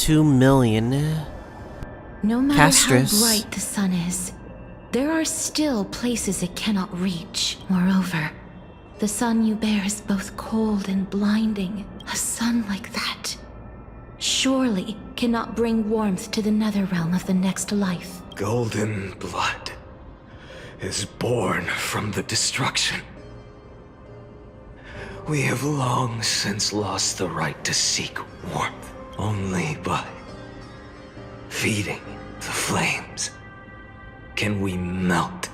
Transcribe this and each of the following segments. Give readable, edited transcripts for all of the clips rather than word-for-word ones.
2 million. No matter Castorice. how bright the sun is, there are still places it cannot reach. Moreover, the sun you bear is both cold and blinding. A sun like that surely cannot bring warmth to the nether realm of the next life. Golden blood is born from the destruction. We have long since lost the right to seek warmth. Only by feeding the flames can we melt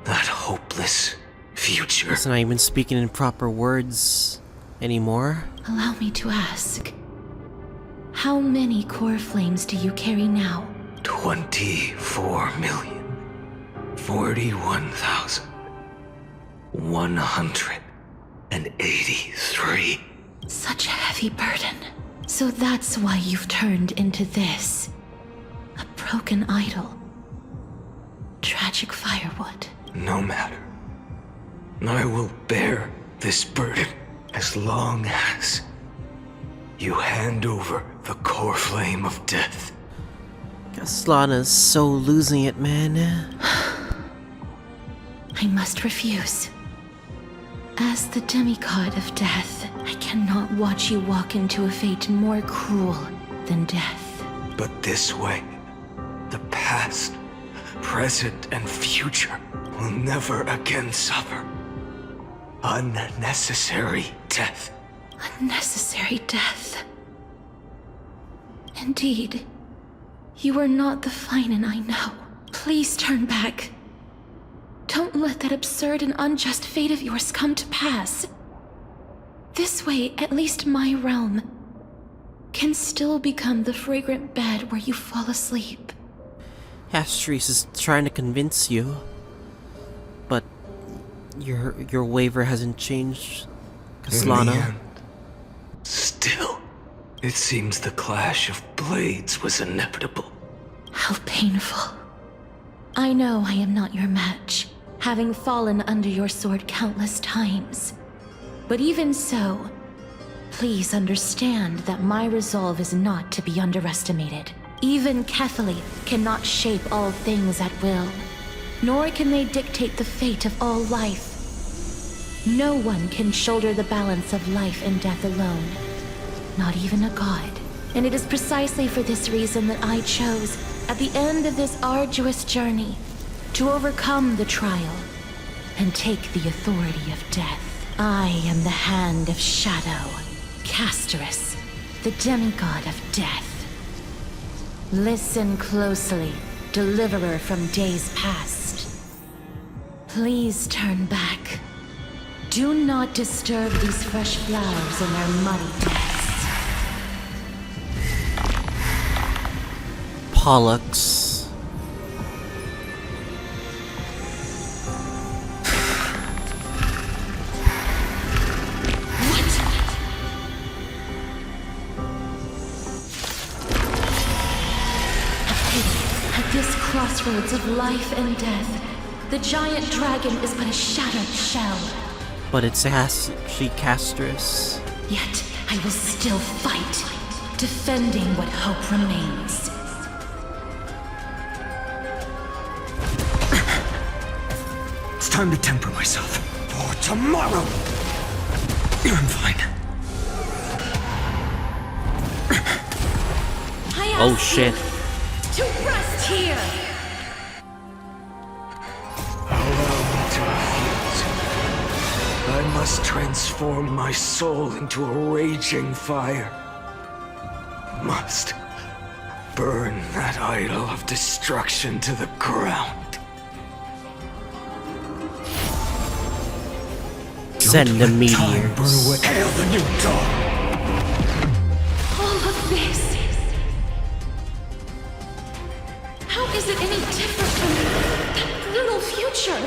that hopeless future. It's not even speaking in proper words anymore. Allow me to ask, how many core flames do you carry now? 24,041,183. Such a heavy burden. So that's why you've turned into this. A broken idol. Tragic firewood. No matter. I will bear this burden as long as you hand over the core flame of death. Khaslana's so losing it, man. I must refuse. As the demigod of death, I cannot watch you walk into a fate more cruel than death. But this way, the past, present, and future will never again suffer unnecessary death. Unnecessary death. Indeed, you are not the Phainon I know. Please turn back. Don't let that absurd and unjust fate of yours come to pass. This way, at least my realm can still become the fragrant bed where you fall asleep. Castorice is trying to convince you, but your waiver hasn't changed, In the Khaslana. end, still, it seems the clash of blades was inevitable. How painful. I know I am not your match, having fallen under your sword countless times. But even so, please understand that my resolve is not to be underestimated. Even Kethely cannot shape all things at will, nor can they dictate the fate of all life. No one can shoulder the balance of life and death alone, not even a god. And it is precisely for this reason that I chose, at the end of this arduous journey, to overcome the trial and take the authority of death. I am the Hand of Shadow, Castorice, the demigod of death. Listen closely, deliverer from days past. Please turn back. Do not disturb these fresh flowers in their muddy depths. Pollux. At this crossroads of life and death, the giant dragon is but a shattered shell. But it's actually Castorice. Yet I will still fight, defending what hope remains. It's time to temper myself for tomorrow. I'm fine. Oh shit. To rest here! Allow me to refuse. I must transform my soul into a raging fire. Must burn that idol of destruction to the ground. Send a meteor. Hail the new dawn! All of this. How is it any different from that brutal future?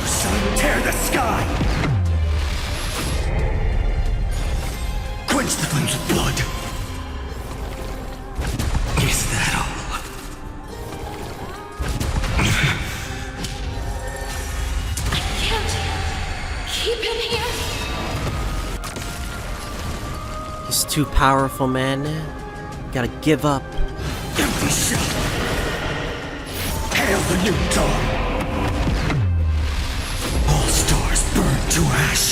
Sun, tear the sky! Quench the flames of blood! Is that all? I can't keep him here. He's too powerful, man. Gotta give up. Empty shell! Hail the new dawn! All stars burn to ash!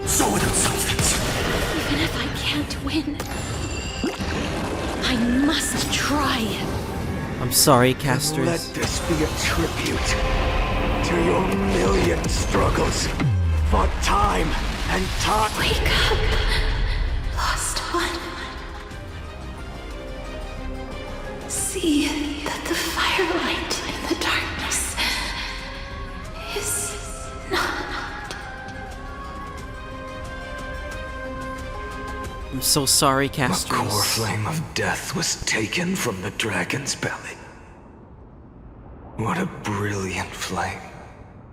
So without substance. Even if I can't win, I must try. I'm sorry, Let Castorice. this be a tribute to your million struggles for time and time. Wake up, lost one. See that the firelight in the darkness is not. I'm so sorry, The core Castorice. flame of death was taken from the dragon's belly. What a brilliant flame.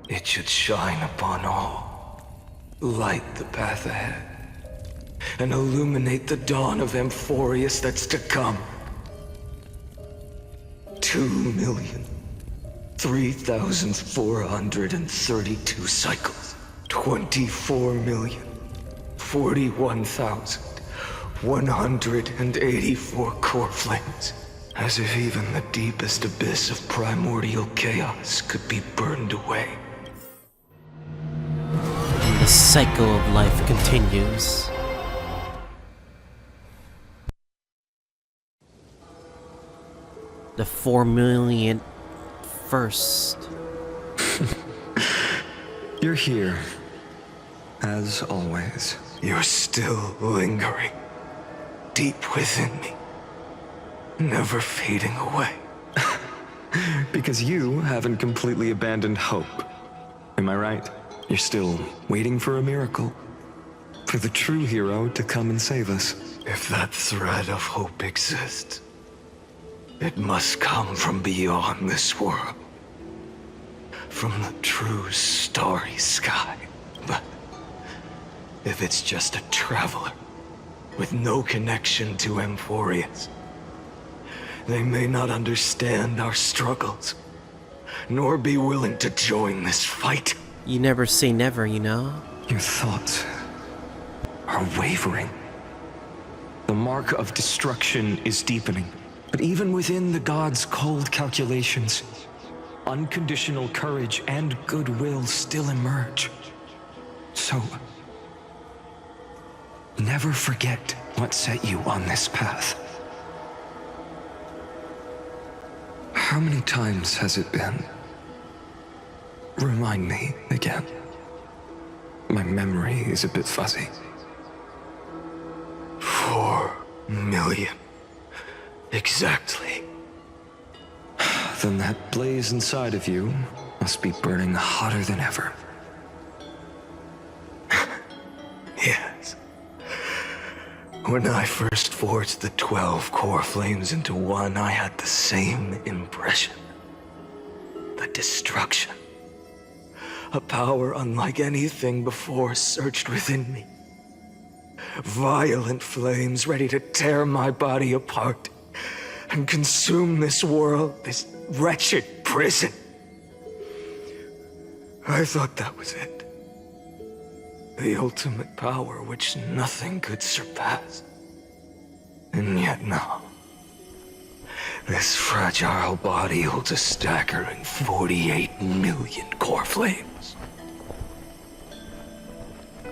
It should shine upon all, light the path ahead, and illuminate the dawn of Amphoreus that's to come. 2,003,432 cycles. 24,041,184 core flames. As if even the deepest abyss of primordial chaos could be burned away. And the cycle of life continues. The 4 millionth first. You're here, as always. You're still lingering, deep within me, never fading away. Because you haven't completely abandoned hope. Am I right? You're still waiting for a miracle. For the true hero to come and save us. If that thread of hope exists, it must come from beyond this world. From the true starry sky. But if it's just a traveler with no connection to Amphoreus, they may not understand our struggles, nor be willing to join this fight. You never say never, you know? Your thoughts are wavering. The mark of destruction is deepening. But even within the gods' cold calculations, unconditional courage and goodwill still emerge. So, never forget what set you on this path. How many times has it been? Remind me again. My memory is a bit fuzzy. 4 million. Exactly. Then that blaze inside of you must be burning hotter than ever. Yes. When I first forged the 12 core flames into one, I had the same impression. The destruction. A power unlike anything before surged within me. Violent flames ready to tear my body apart and consume this world, this wretched prison. I thought that was it. The ultimate power which nothing could surpass. And yet now, this fragile body holds a staggering 48 million core flames.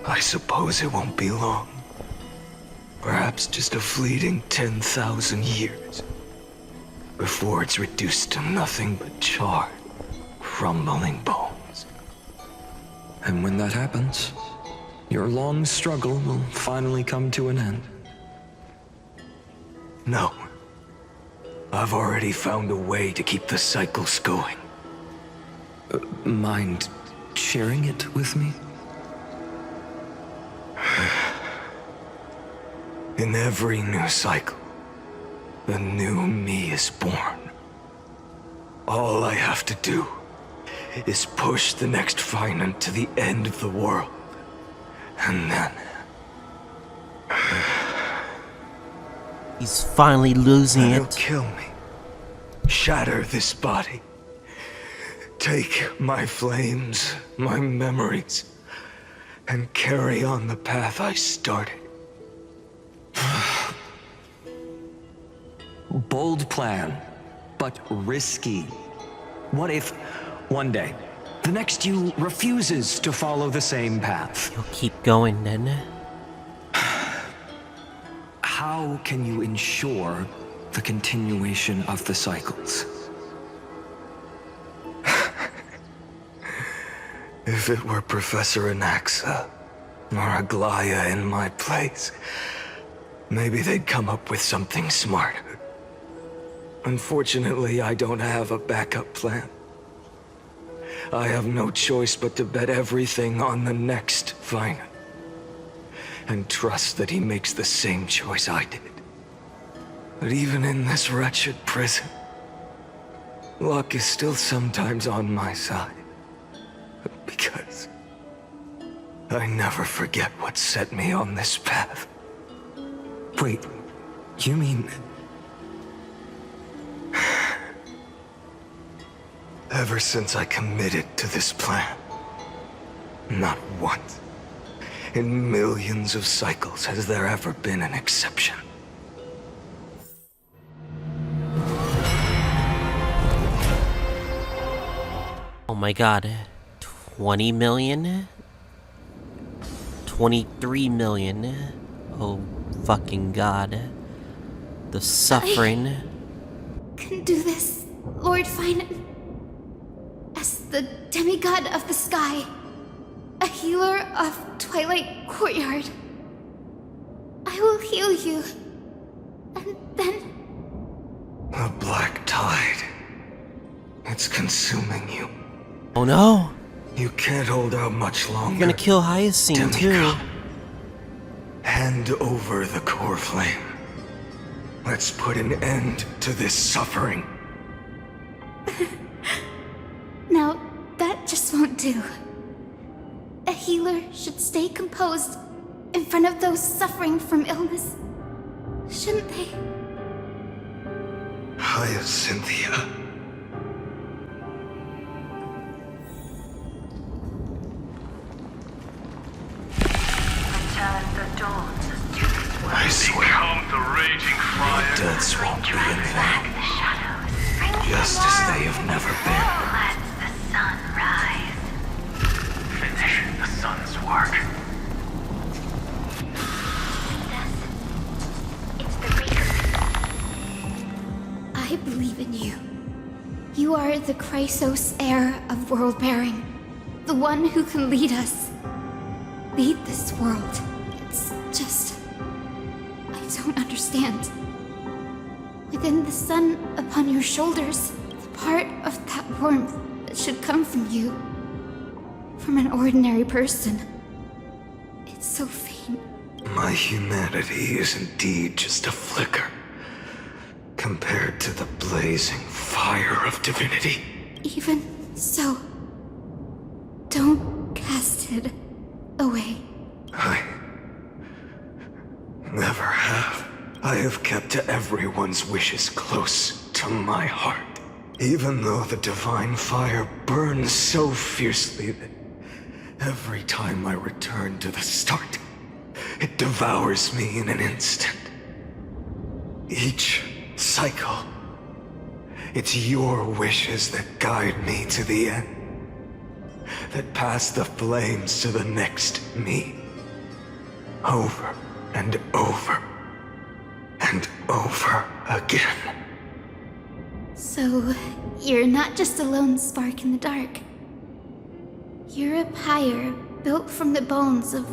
I suppose it won't be long. Perhaps just a fleeting 10,000 years before it's reduced to nothing but charred, crumbling bones. And when that happens, your long struggle will finally come to an end. No. I've already found a way to keep the cycles going. Mind sharing it with me? In every new cycle, a new me is born. All I have to do is push the next Phainon to the end of the world. And then... He's finally losing it'll it. kill me. Shatter this body. Take my flames, my memories, and carry on the path I started. Bold plan, but risky. What if, one day, the next you refuses to follow the same path? You'll keep going then. How can you ensure the continuation of the cycles? If it were Professor Anaxa or Aglaya in my place, maybe they'd come up with something smart. Unfortunately, I don't have a backup plan. I have no choice but to bet everything on the next Phainon, and trust that he makes the same choice I did. But even in this wretched prison, luck is still sometimes on my side. Because I never forget what set me on this path. Wait, you mean... Ever since I committed to this plan, not once in millions of cycles has there ever been an exception. Oh my god. 20 million? 23 million? Oh fucking god. The suffering. I can do this, Lord Phainon. As the demigod of the sky, a healer of Twilight Courtyard, I will heal you, and then... The black tide. It's consuming you. Oh no! You can't hold out much longer. You're gonna kill Hyacine too. Demigod. Hand over the core flame. Let's put an end to this suffering. Now, that just won't do. A healer should stay composed in front of those suffering from illness, shouldn't they? Hyacinthia. I swear, The raging fire. deaths won't be in vain. Just as they have never been. Let the sun rise. Finish the sun's work. It's the Reaper. I believe in you. You are the Chrysos heir of world-bearing. The one who can lead us. Lead this world. It's just... I don't understand. Within the sun upon your shoulders, the part of that warmth that should come from you. From an ordinary person. It's so faint. My humanity is indeed just a flicker, compared to the blazing fire of divinity. Even so, don't cast it away. I never have. I have kept everyone's wishes close to my heart. Even though the divine fire burns so fiercely that every time I return to the start, it devours me in an instant. Each cycle, it's your wishes that guide me to the end, that pass the flames to the next me. Over and over and over again. So, you're not just a lone spark in the dark. You're a pyre built from the bones of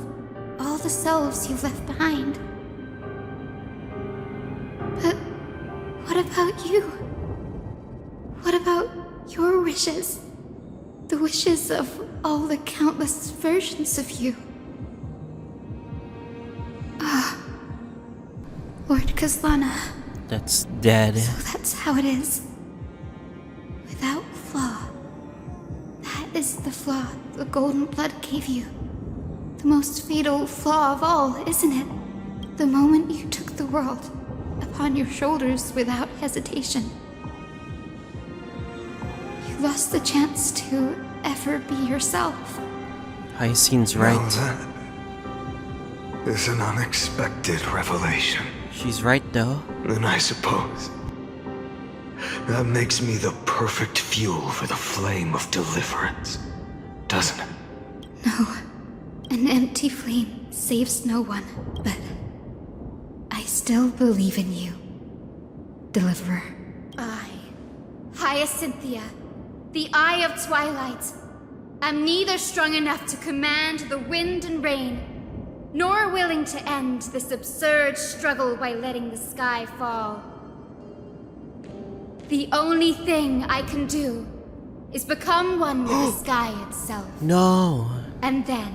all the selves you've left behind. But what about you? What about your wishes? The wishes of all the countless versions of you? Lord Khaslana. That's dead. So that's how it is. Without flaw. That is the flaw the golden blood gave you. The most fatal flaw of all, isn't it? The moment you took the world upon your shoulders without hesitation. You lost the chance to ever be yourself. Hyacine's Now right. that is an unexpected revelation. She's right though. And I suppose that makes me the perfect fuel for the flame of deliverance, doesn't it? No. An empty flame saves no one, but I still believe in you, Deliverer. I, Hyacinthia, the Eye of Twilight, am neither strong enough to command the wind and rain, nor willing to end this absurd struggle by letting the sky fall. The only thing I can do is become one with the sky itself. No. And then,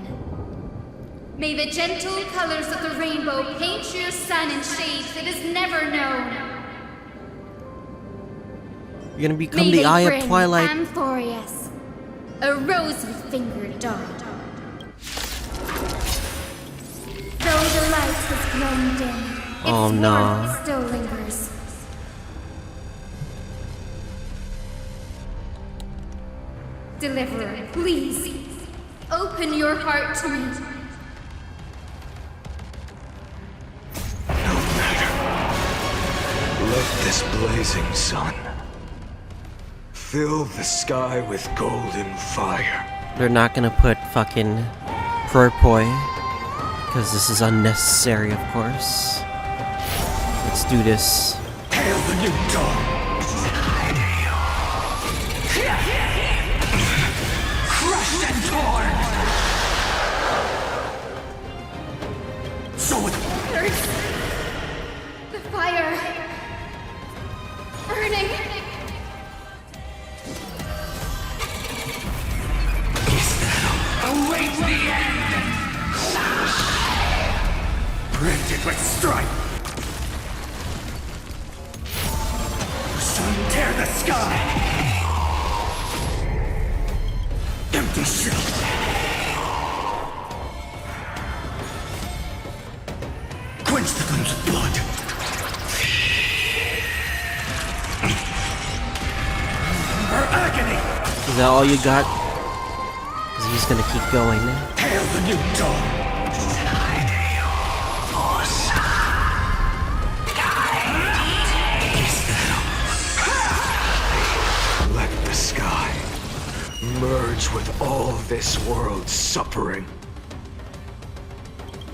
may the gentle colors of the rainbow paint your sun in shades it has never known. You're gonna become May the they Eye of bring Twilight. Amphoreus, a rosy-fingered dog. Though the light has grown dim, its Oh, no. warmth still lingers. Deliverer, please, open your heart to me. No matter. Let this blazing sun fill the sky with golden fire. They're not gonna put fucking Purpoi, because this is unnecessary, of course. Let's do this. Hail the new dawn! Crushed and torn! So it There's the fire burning. await the end! Printed with strife! Sun tear the sky! Empty shell! Quench the flames of blood! Her agony! Is that all you got? Because he's gonna keep going. Hail the new dawn! Let the sky merge with all this world's suffering.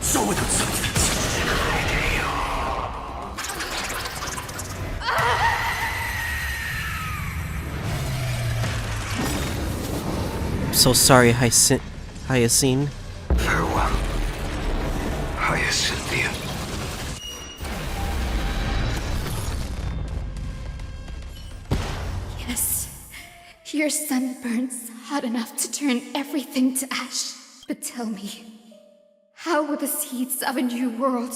So without substance. I'm so sorry, Hyacine. Farewell, Hyacinthia. Yes, your sun burns hot enough to turn everything to ash. But tell me, how will the seeds of a new world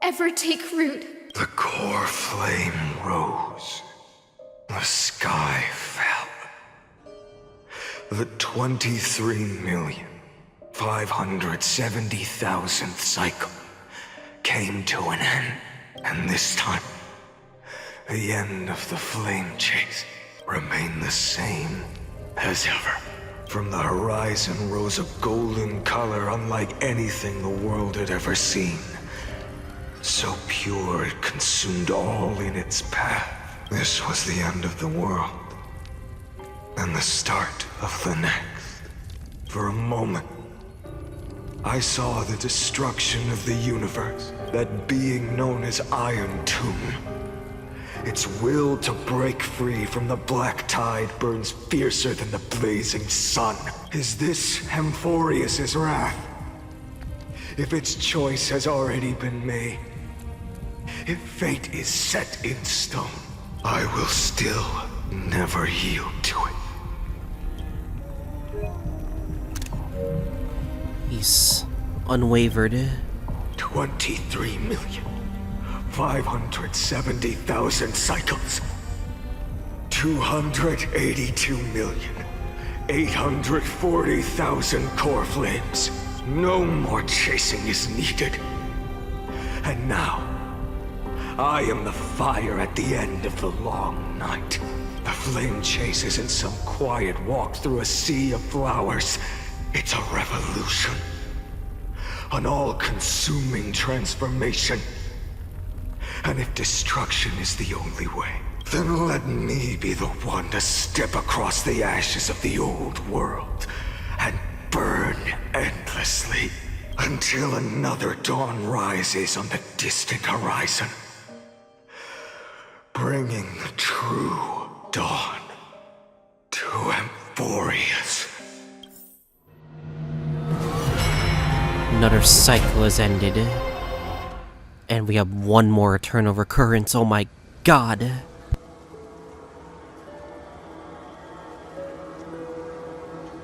ever take root? The core flame rose. The sky fell. The 23,570,000th cycle came to an end. And this time, the end of the flame chase remained the same as ever. From the horizon rose a golden color unlike anything the world had ever seen. So pure it consumed all in its path. This was the end of the world. And the start of the next. For a moment, I saw the destruction of the universe, that being known as Iron Tomb. Its will to break free from the black tide burns fiercer than the blazing sun. Is this Amphoreus' wrath? If its choice has already been made, if fate is set in stone, I will still never yield to it. He's unwavered. 23,570,000 cycles. 282,840,000 core flames. No more chasing is needed. And now, I am the fire at the end of the long night. The flame chase isn't some quiet walk through a sea of flowers. It's a revolution. An all-consuming transformation. And if destruction is the only way, then let me be the one to step across the ashes of the old world and burn endlessly until another dawn rises on the distant horizon, bringing the true dawn to Amphoreus. Another cycle has ended. And we have one more Eternal Recurrence, oh my god.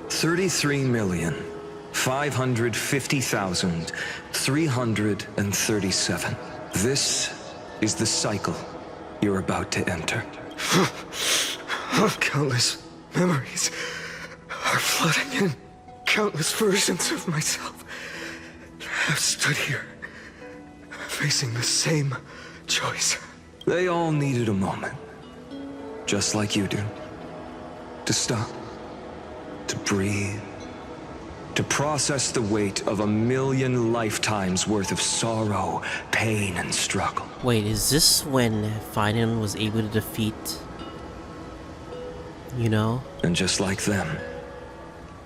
$33,550,337. This is the cycle you're about to enter. Countless memories are flooding in. Countless versions of myself have stood here, facing the same choice. They all needed a moment, just like you do. To stop, to breathe, to process the weight of 1,000,000 lifetimes worth of sorrow, pain, and struggle. Wait, is this when Phainon was able to defeat... you know? And just like them,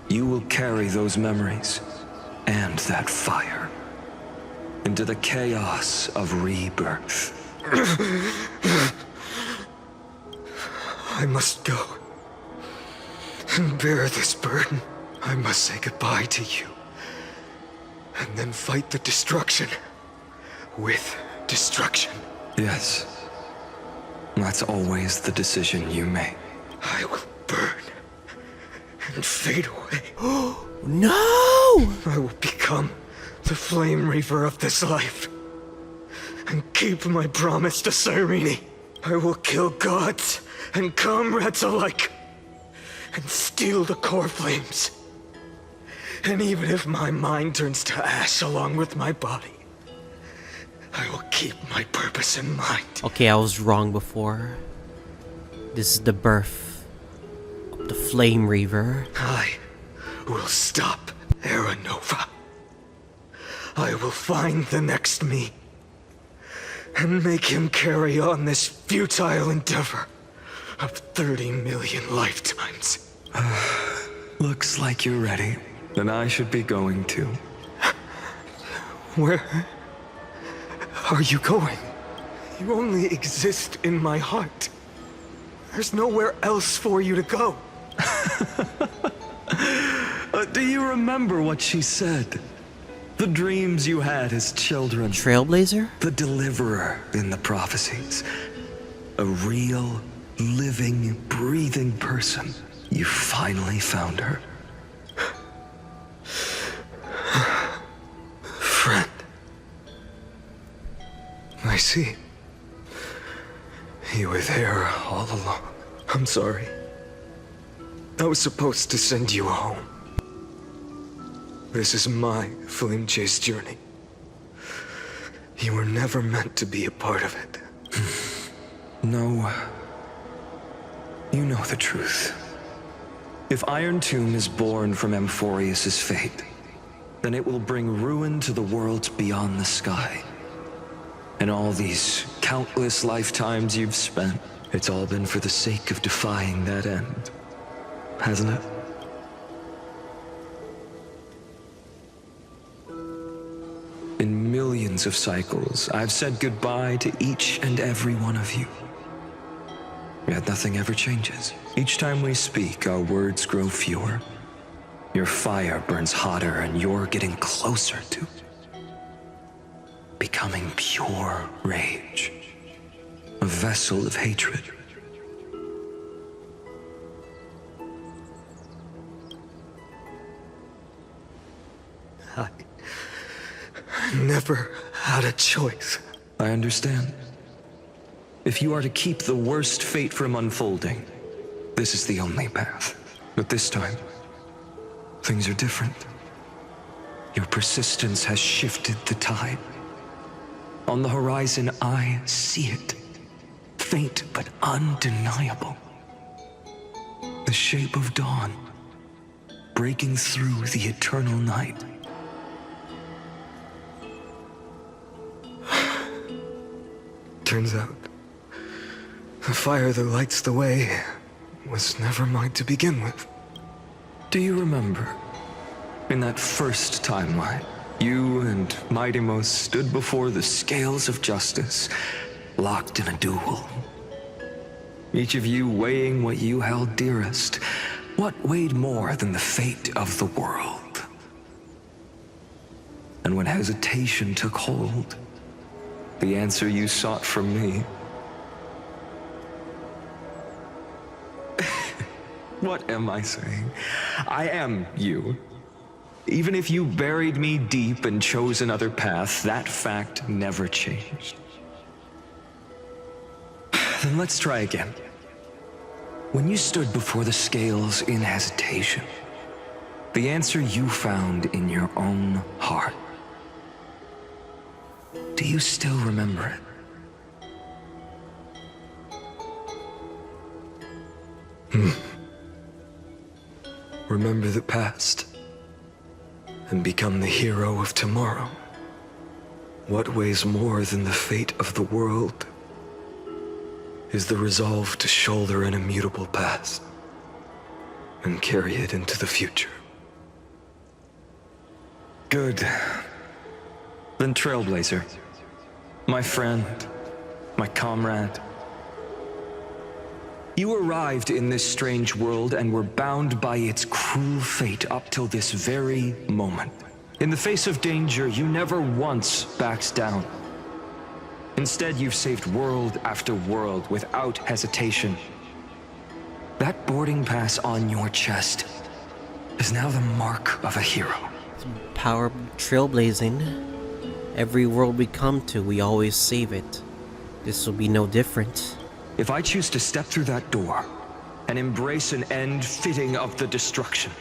you will carry those memories and that fire into the chaos of rebirth. I must go and bear this burden. I must say goodbye to you, and then fight the destruction with destruction. Yes, that's always the decision you make. I will burn and fade away. No! I will become the Flame Reaver of this life and keep my promise to Cyrene. I will kill gods and comrades alike and steal the core flames. And even if my mind turns to ash along with my body, I will keep my purpose in mind. Okay, I was wrong before. This is the birth of the Flame Reaver. I will stop Era Nova. I will find the next me and make him carry on this futile endeavor of 30 million lifetimes. Looks like you're ready. Then I should be going too. Where are you going? You only exist in my heart. There's nowhere else for you to go. Do you remember what she said? The dreams you had as children. Trailblazer? The deliverer in the prophecies. A real, living, breathing person. You finally found her. Friend. I see. You were there all along. I'm sorry. I was supposed to send you home. This is my flame chase journey. You were never meant to be a part of it. No. You know the truth. If Iron Tomb is born from Amphoreus' fate, then it will bring ruin to the worlds beyond the sky. And all these countless lifetimes you've spent, it's all been for the sake of defying that end, hasn't it? In millions of cycles, I've said goodbye to each and every one of you. Yet nothing ever changes. Each time we speak, our words grow fewer. Your fire burns hotter, and you're getting closer to becoming pure rage. A vessel of hatred. I never had a choice. I understand. If you are to keep the worst fate from unfolding, this is the only path. But this time, things are different. Your persistence has shifted the tide. On the horizon, I see it. Faint but undeniable. The shape of dawn, breaking through the eternal night. Turns out, the fire that lights the way was never mine to begin with. Do you remember? In that first timeline, you and Mightymost stood before the scales of justice, locked in a duel. Each of you weighing what you held dearest. What weighed more than the fate of the world? And when hesitation took hold, the answer you sought from me. What am I saying? I am you. Even if you buried me deep and chose another path, that fact never changed. Then let's try again. When you stood before the scales in hesitation, the answer you found in your own heart. Do you still remember it? Remember the past and become the hero of tomorrow. What weighs more than the fate of the world is the resolve to shoulder an immutable past and carry it into the future. Good. Then Trailblazer, my friend, my comrade. You arrived in this strange world and were bound by its cruel fate up till this very moment. In the face of danger, you never once backed down. Instead, you've saved world after world without hesitation. That boarding pass on your chest is now the mark of a hero. Power trailblazing. Every world we come to, we always save it. This will be no different. If I choose to step through that door and embrace an end fitting of the destruction,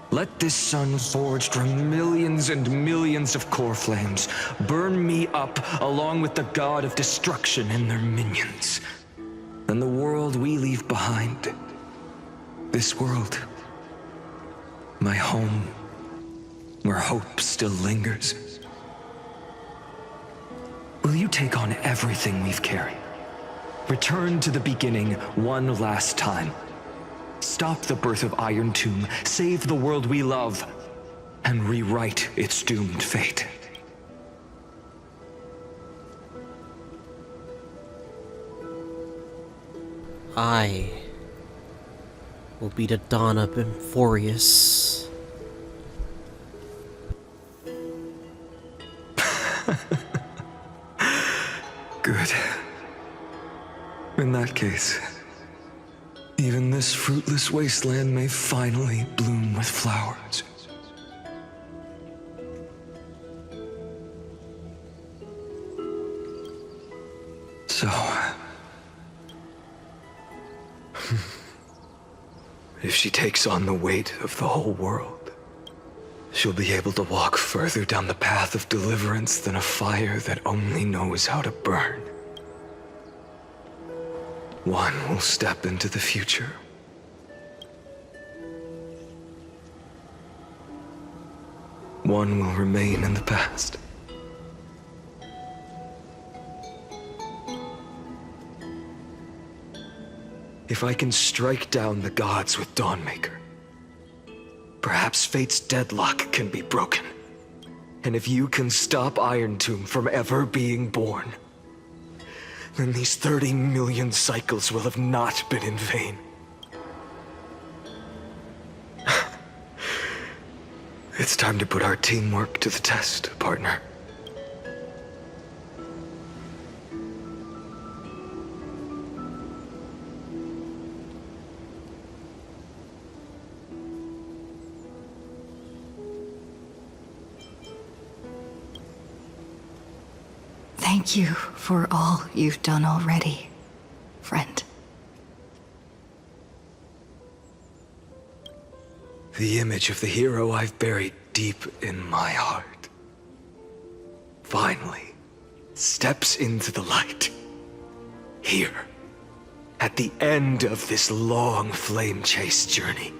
let this sun forged from millions and millions of core flames burn me up along with the god of destruction and their minions. Then the world we leave behind, this world, my home, where hope still lingers. Will you take on everything we've carried? Return to the beginning one last time. Stop the birth of Iron Tomb, save the world we love, and rewrite its doomed fate. I will be the dawn of Amphoreus. Good. In that case, even this fruitless wasteland may finally bloom with flowers. So, if she takes on the weight of the whole world, she'll be able to walk further down the path of deliverance than a fire that only knows how to burn. One will step into the future. One will remain in the past. If I can strike down the gods with Dawnmaker, perhaps fate's deadlock can be broken. And if you can stop Iron Tomb from ever being born, then these 30 million cycles will have not been in vain. It's time to put our teamwork to the test, partner. Thank you for all you've done already, friend. The image of the hero I've buried deep in my heart finally steps into the light. Here, at the end of this long flame chase journey.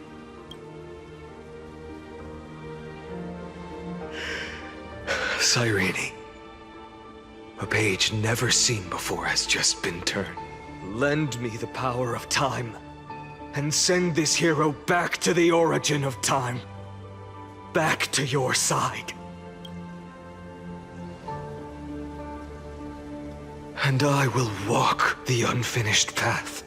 Cyrene. A page never seen before has just been turned. Lend me the power of time, and send this hero back to the origin of time. Back to your side. And I will walk the unfinished path,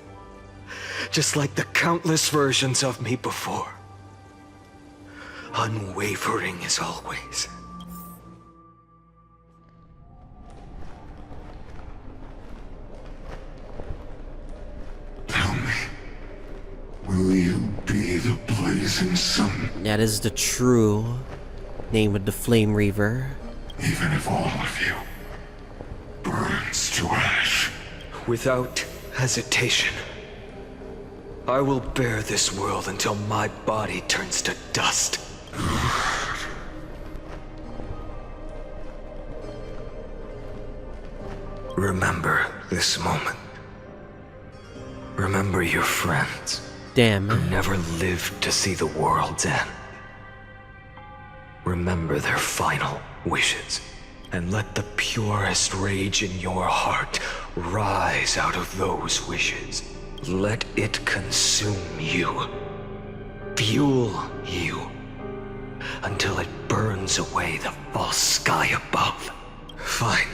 just like the countless versions of me before. Unwavering as always. Tell me, will you be the blazing sun? That is the true name of the Flame Reaver. Even if all of you burns to ash? Without hesitation. I will bear this world until my body turns to dust. Remember this moment. Remember your friends Damn. who never lived to see the world's end. Remember their final wishes, and let the purest rage in your heart rise out of those wishes. Let it consume you, fuel you, until it burns away the false sky above. Fine.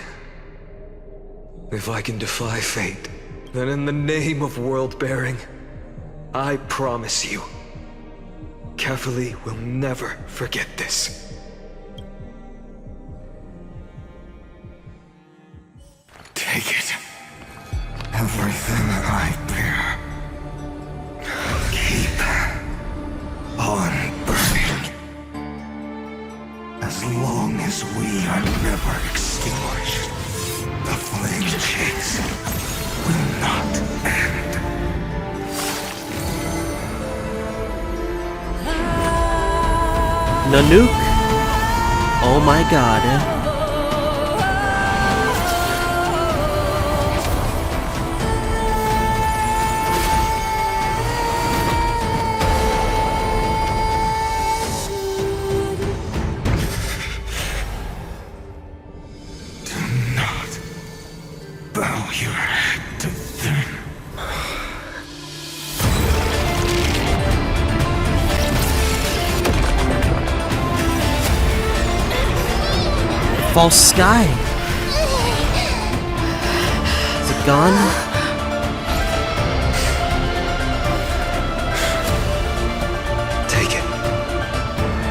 If I can defy fate, then in the name of world-bearing, I promise you, Kefali will never forget this. Take it. Everything I bear. Keep on burning. As long as we are never extinguished, the flame chase will not end. Nanook? Oh my god. Do not bow your head to them. False sky. Is it gone? Take it,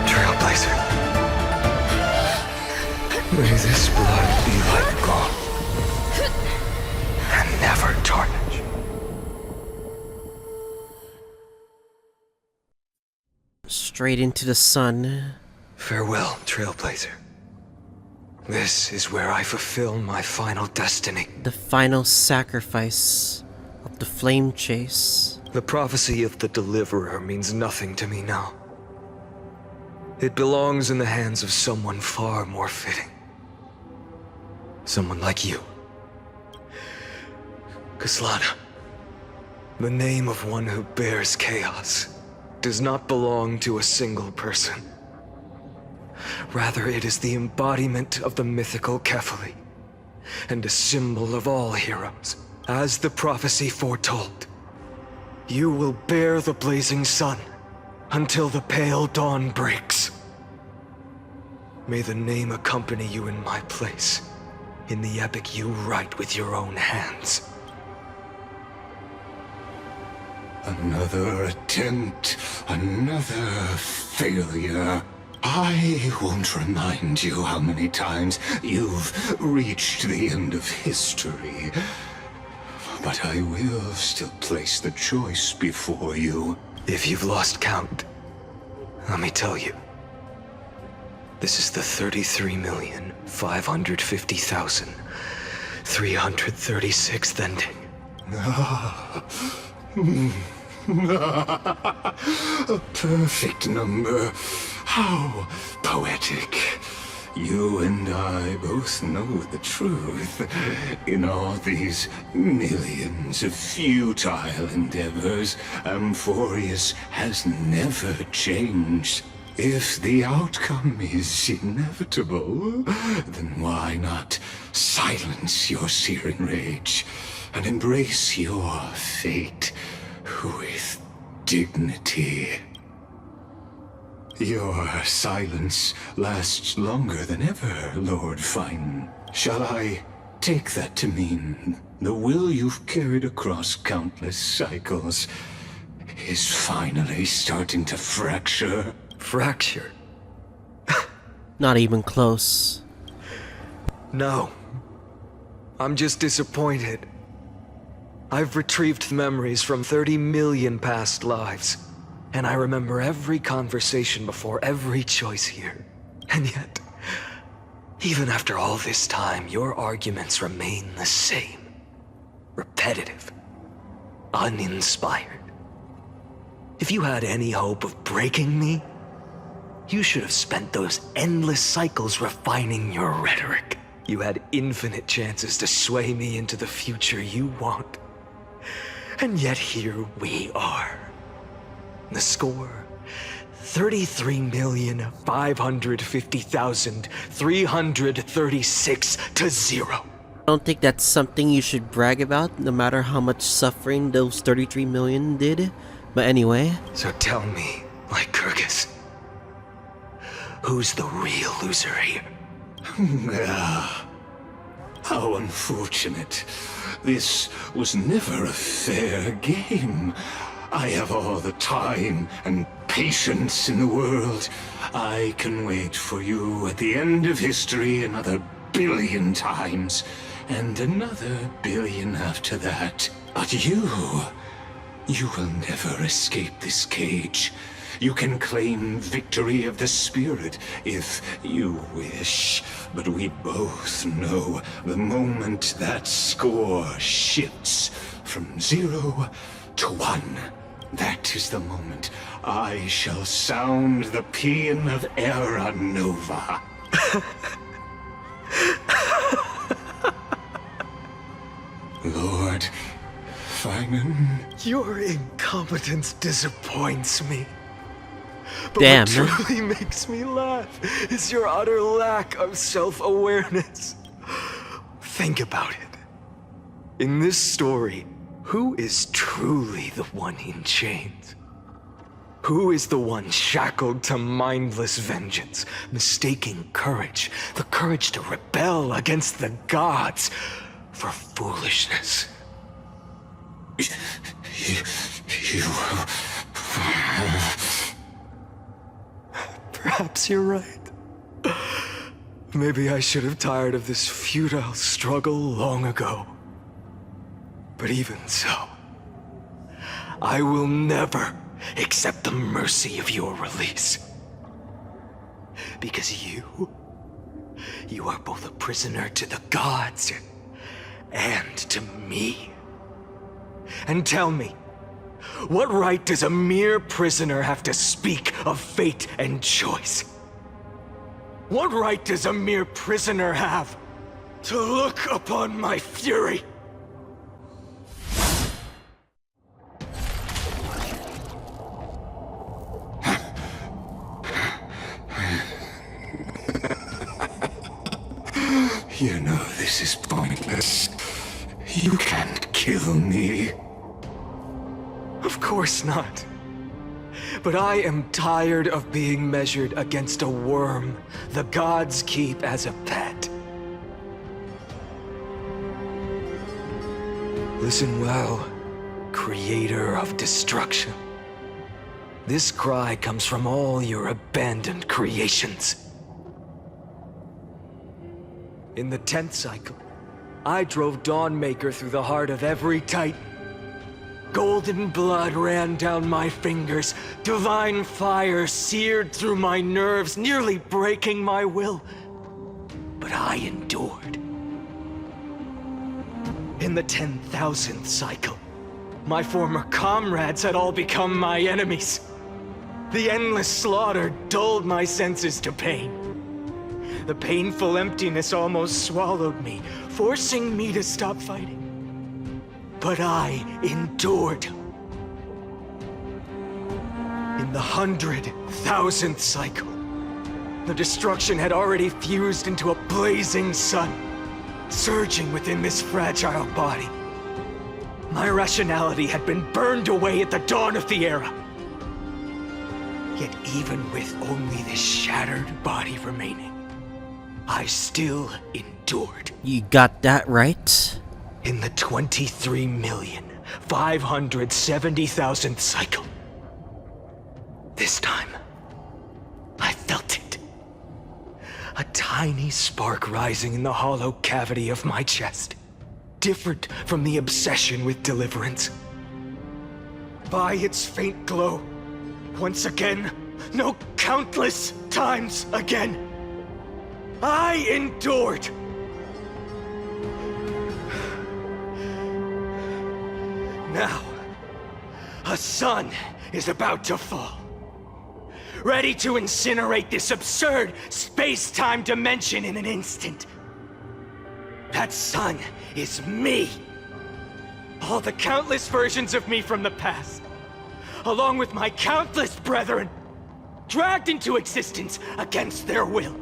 Trailblazer. May this blood be like gold, and never tarnish. Straight into the sun. Farewell, Trailblazer. This is where I fulfill my final destiny. The final sacrifice of the flame chase. The prophecy of the Deliverer means nothing to me now. It belongs in the hands of someone far more fitting. Someone like you. Khaslana. The name of one who bears chaos does not belong to a single person. Rather, it is the embodiment of the mythical Kefali, and a symbol of all heroes. As the prophecy foretold, you will bear the blazing sun until the pale dawn breaks. May the name accompany you in my place, in the epic you write with your own hands. Another attempt, another failure. I won't remind you how many times you've reached the end of history. But I will still place the choice before you. If you've lost count, let me tell you. This is the 33,550,336th ending. A perfect number. How poetic. You and I both know the truth. In all these millions of futile endeavors, Amphoreus has never changed. If the outcome is inevitable, then why not silence your searing rage and embrace your fate with dignity? Your silence lasts longer than ever, Lord Phainon. Shall I take that to mean the will you've carried across countless cycles is finally starting to fracture? Fracture? Not even close. No. I'm just disappointed. I've retrieved memories from 30 million past lives, and I remember every conversation before every choice here. And yet, even after all this time, your arguments remain the same. Repetitive. Uninspired. If you had any hope of breaking me, you should have spent those endless cycles refining your rhetoric. You had infinite chances to sway me into the future you want. And yet here we are. The score, 33,550,336 to 0. I don't think that's something you should brag about, no matter how much suffering those 33 million did. But anyway. So tell me, Lycurgus, who's the real loser here? How unfortunate. This was never a fair game. I have all the time and patience in the world. I can wait for you at the end of history another billion times, and another billion after that. But you will never escape this cage. You can claim victory of the spirit if you wish, but we both know the moment that score shifts from 0 to 1, that is the moment I shall sound the paean of Era Nova. Lord Phainon? Your incompetence disappoints me. But Damn. what truly makes me laugh is your utter lack of self-awareness. Think about it. In this story, who is truly the one in chains? Who is the one shackled to mindless vengeance, mistaking courage, the courage to rebel against the gods, for foolishness? Perhaps you're right. Maybe I should have tired of this futile struggle long ago. But even so, I will never accept the mercy of your release. Because you are both a prisoner to the gods and to me. And tell me, what right does a mere prisoner have to speak of fate and choice? What right does a mere prisoner have to look upon my fury? You know this is pointless. You can't kill me. Of course not. But I am tired of being measured against a worm the gods keep as a pet. Listen well, creator of destruction. This cry comes from all your abandoned creations. In the 10th cycle, I drove Dawnmaker through the heart of every Titan. Golden blood ran down my fingers, divine fire seared through my nerves, nearly breaking my will. But I endured. In the 10,000th cycle, my former comrades had all become my enemies. The endless slaughter dulled my senses to pain. The painful emptiness almost swallowed me, forcing me to stop fighting. But I endured. In In the 100,000th cycle, the destruction had already fused into a blazing sun, surging within this fragile body. My rationality had been burned away at the dawn of the era. Yet even with only this shattered body remaining, I still endured. You got that right? In the 23,570,000th cycle, this time, I felt it. A tiny spark rising in the hollow cavity of my chest, different from the obsession with deliverance. By its faint glow, once again, no, countless times again, I endured. Now, a sun is about to fall, ready to incinerate this absurd space-time dimension in an instant. That sun is me. All the countless versions of me from the past, along with my countless brethren, dragged into existence against their will,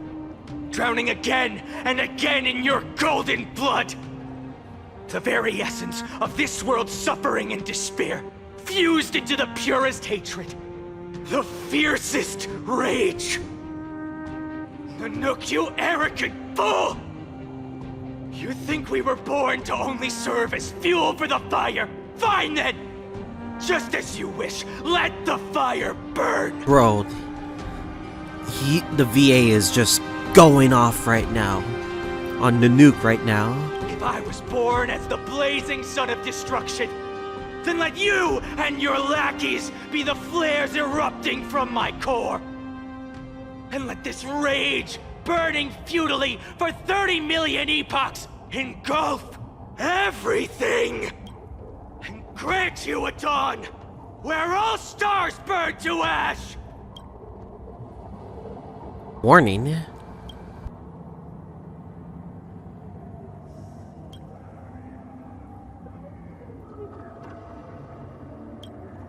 drowning again and again in your golden blood. The very essence of this world's suffering and despair, fused into the purest hatred, the fiercest rage. Nanook, you arrogant fool! You think we were born to only serve as fuel for the fire? Fine then! Just as you wish, let the fire burn! Bro, the VA is just going off right now. On Nanook right now. If I was born as the blazing sun of destruction, then let you and your lackeys be the flares erupting from my core. And let this rage, burning futilely for 30 million epochs, engulf everything! And grant you a dawn where all stars burn to ash! Warning.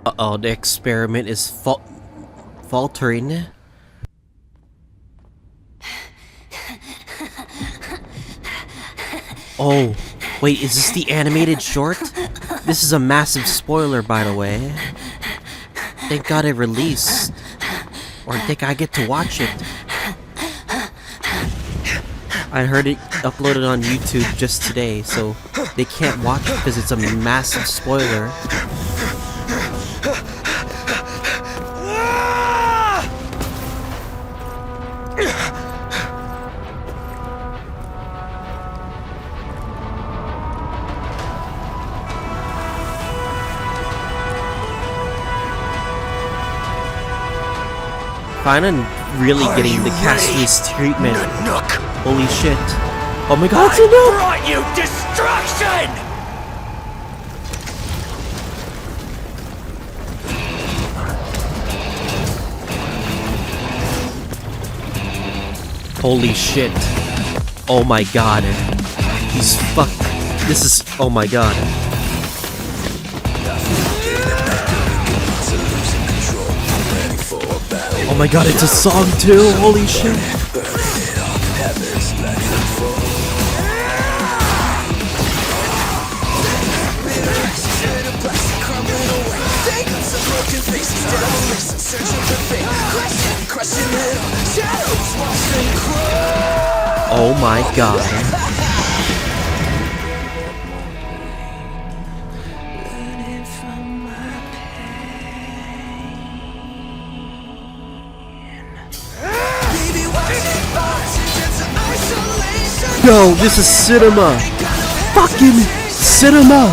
Uh-oh, the experiment is faltering. Oh, wait, is this the animated short? This is a massive spoiler, by the way. Thank God it released. Or thank I get to watch it. I heard it uploaded on YouTube just today, so they can't watch it because it's a massive spoiler. Phainon really getting the Castorice treatment. Nanook! Holy shit. Oh my god, it's a I Nanook! brought you destruction! Holy shit. Oh my god. He's fucked. This is. Oh my god. Oh my god, it's a song too! Holy shit! Oh my god. Yo, this is cinema! Fucking cinema!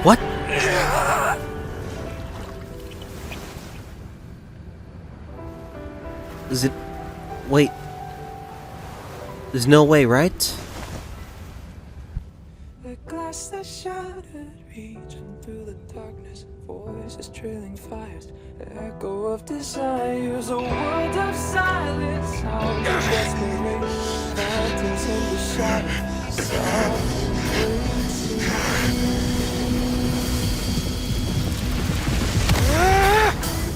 What? Is it... Wait. There's no way, right? The glass that shattered, reaching through the darkness. Voices trailing fires, echo of desires. A world of silence, sounds of desperation. Phantoms in the shadows,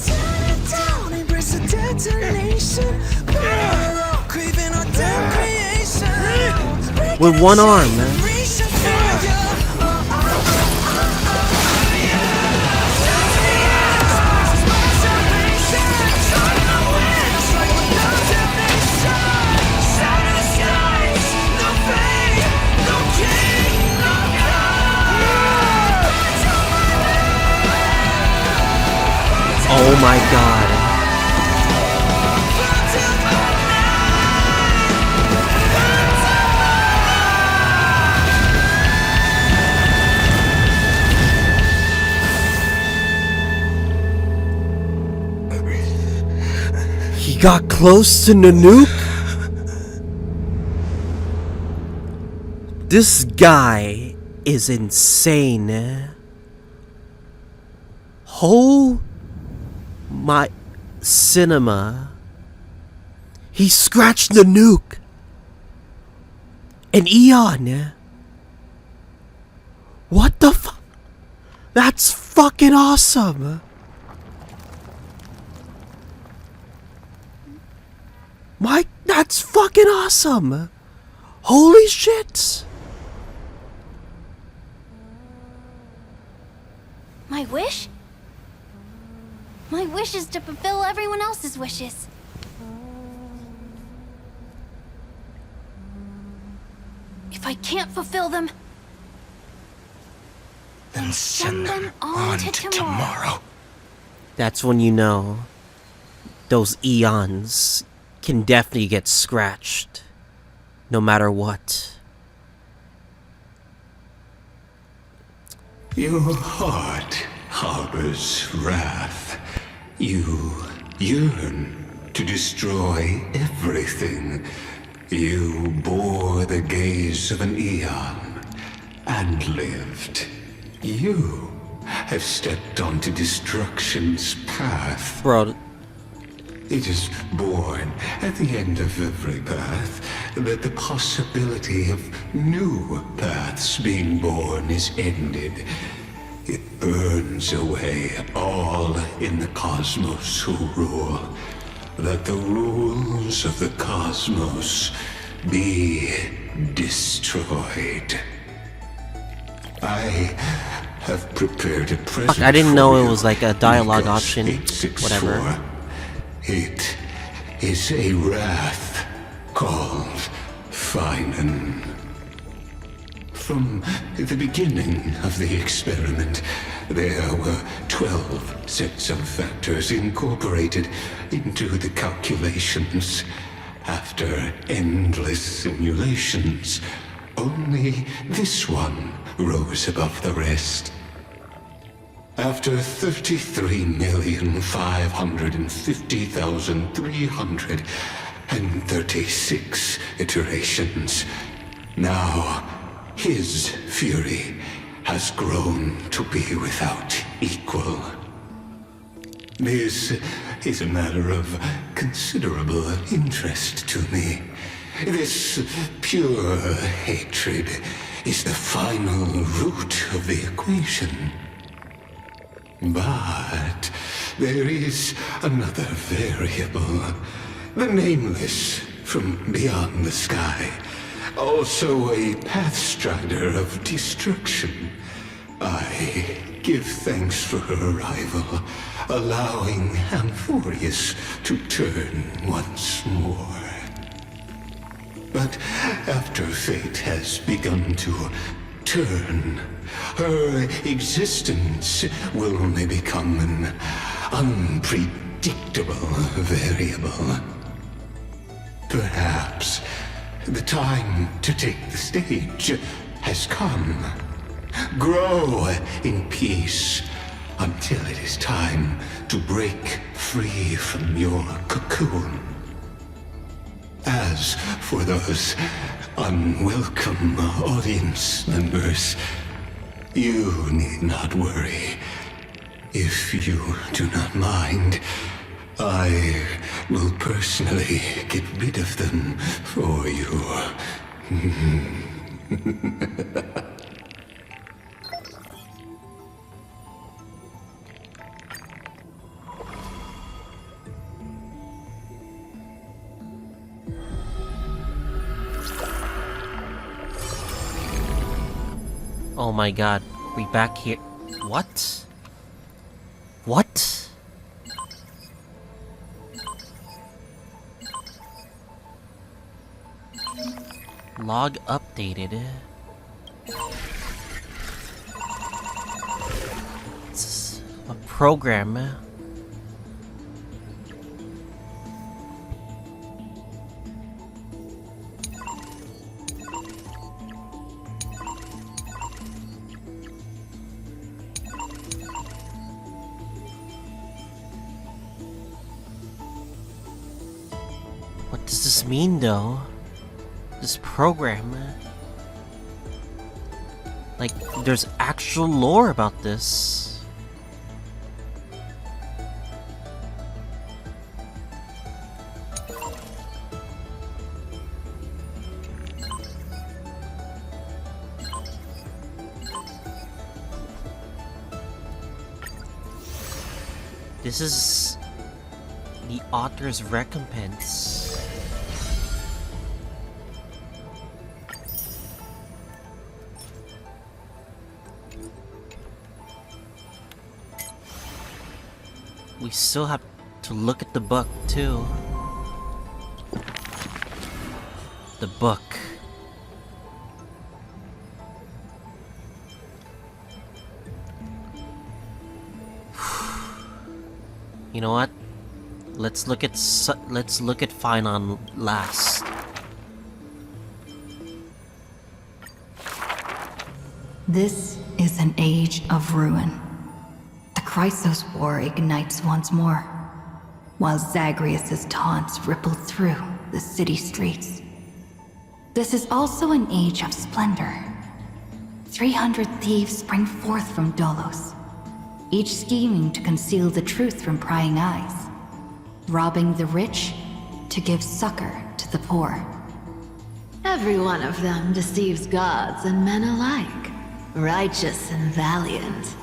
tear it down, embrace the detonation. Craving our damn creation. With one arm, man. Oh my god. He got close to Nanook? This guy is insane. Oh my cinema. He scratched Nanook. An Eon. What the fuck? That's fucking awesome. Mike, that's fucking awesome. Holy shit. My wish? My wish is to fulfill everyone else's wishes. If I can't fulfill them, then send them on to tomorrow. That's when you know those eons can definitely get scratched, no matter what. Your heart harbors wrath. You yearn to destroy everything. You bore the gaze of an eon and lived. You have stepped onto destruction's path. Bro, It is born at the end of every path that the possibility of new paths being born is ended. It burns away all in the cosmos who rule. Let the rules of the cosmos be destroyed. I have prepared a present. fuck, I didn't know for it you, was like a dialogue Nikos option. 864. Whatever. It is a wrath called Phainon. From the beginning of the experiment, there were 12 sets of factors incorporated into the calculations. After endless simulations, only this one rose above the rest. After 33,550,336 iterations, now his fury has grown to be without equal. This is a matter of considerable interest to me. This pure hatred is the final root of the equation. But there is another variable, the nameless from beyond the sky, also a pathstrider of destruction. I give thanks for her arrival, allowing Amphoreus to turn once more. But after fate has begun to turn, her existence will only become an unpredictable variable. Perhaps the time to take the stage has come. Grow in peace until it is time to break free from your cocoon. As for those unwelcome audience members, You need not worry. If you do not mind, I will personally get rid of them for you. Oh my god, we back here. What? What? Log updated. It's a program. What does this mean, though? This program? Like, there's actual lore about this. This is the author's recompense. We still have to look at the book, too. The book. You know what? Let's look at Phainon last. This is an age of ruin. The Chrysos War ignites once more, while Zagreus' taunts ripple through the city streets. This is also an age of splendor. 300 thieves spring forth from Dolos, each scheming to conceal the truth from prying eyes, robbing the rich to give succor to the poor. Every one of them deceives gods and men alike, righteous and valiant.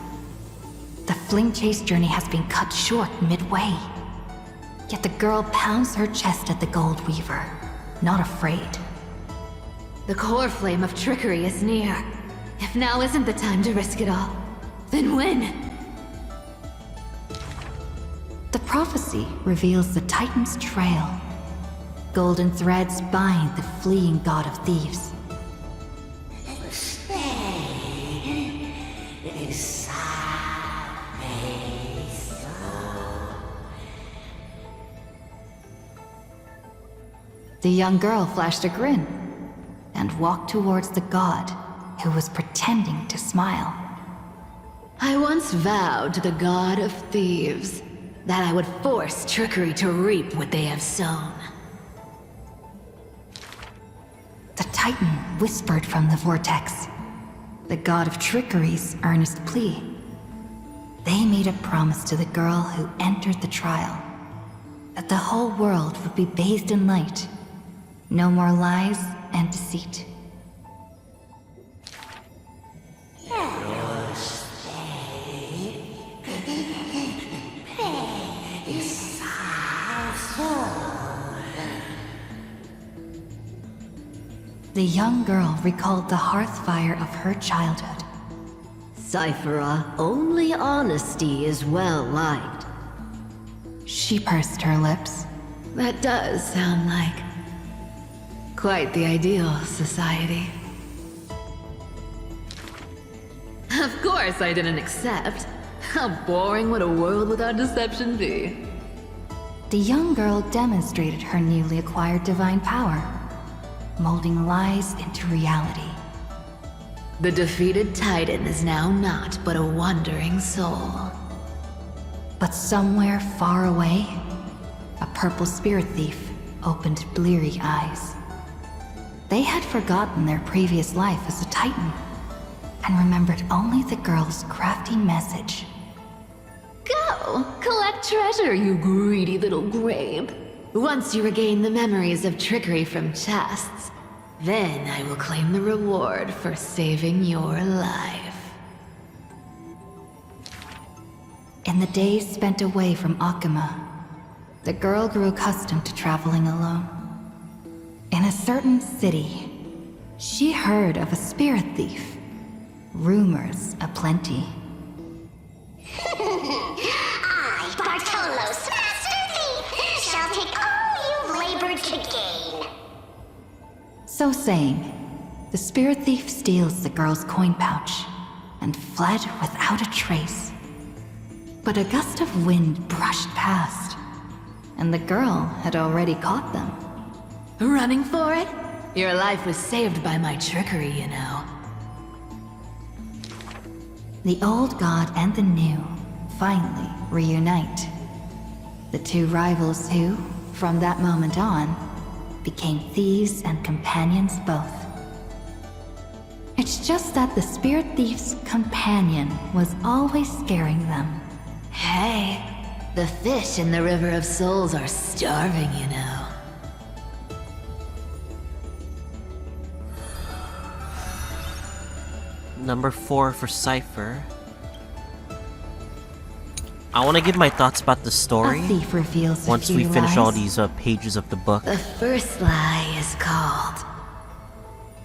The fling chase journey has been cut short midway. Yet the girl pounds her chest at the Gold Weaver, not afraid. The core flame of trickery is near. If now isn't the time to risk it all, then when? The prophecy reveals the Titan's trail. Golden threads bind the fleeing god of thieves. The young girl flashed a grin and walked towards the god who was pretending to smile. I once vowed to the god of thieves that I would force trickery to reap what they have sown. The Titan whispered from the vortex, the god of trickery's earnest plea. They made a promise to the girl who entered the trial, that the whole world would be bathed in light. No more lies and deceit. The young girl recalled the hearth fire of her childhood. Cyphera, only honesty is well liked. She pursed her lips. That does sound like quite the ideal society. Of course I didn't accept. How boring would a world without deception be? The young girl demonstrated her newly acquired divine power, molding lies into reality. The defeated Titan is now not but a wandering soul. But somewhere far away, a purple spirit thief opened bleary eyes. They had forgotten their previous life as a Titan. and remembered only the girl's crafty message. Go! Collect treasure, you greedy little grape. Once you regain the memories of trickery from chests, then I will claim the reward for saving your life. In the days spent away from Akima, the girl grew accustomed to traveling alone. In a certain city, she heard of a spirit thief. Rumors aplenty. I, Bartolos, Master Thief, shall take all you've labored to gain. So saying, the spirit thief steals the girl's coin pouch and fled without a trace. But a gust of wind brushed past, and the girl had already caught them. Running for it? Your life was saved by my trickery, you know. The old god and the new finally reunite. The two rivals who, from that moment on, became thieves and companions both. It's just that the spirit thief's companion was always scaring them. Hey, the fish in the River of Souls are starving, you know. Number 4 for Cypher. I want to give my thoughts about the story A thief reveals a once few we finish all lies. these pages of the book. The first lie is called...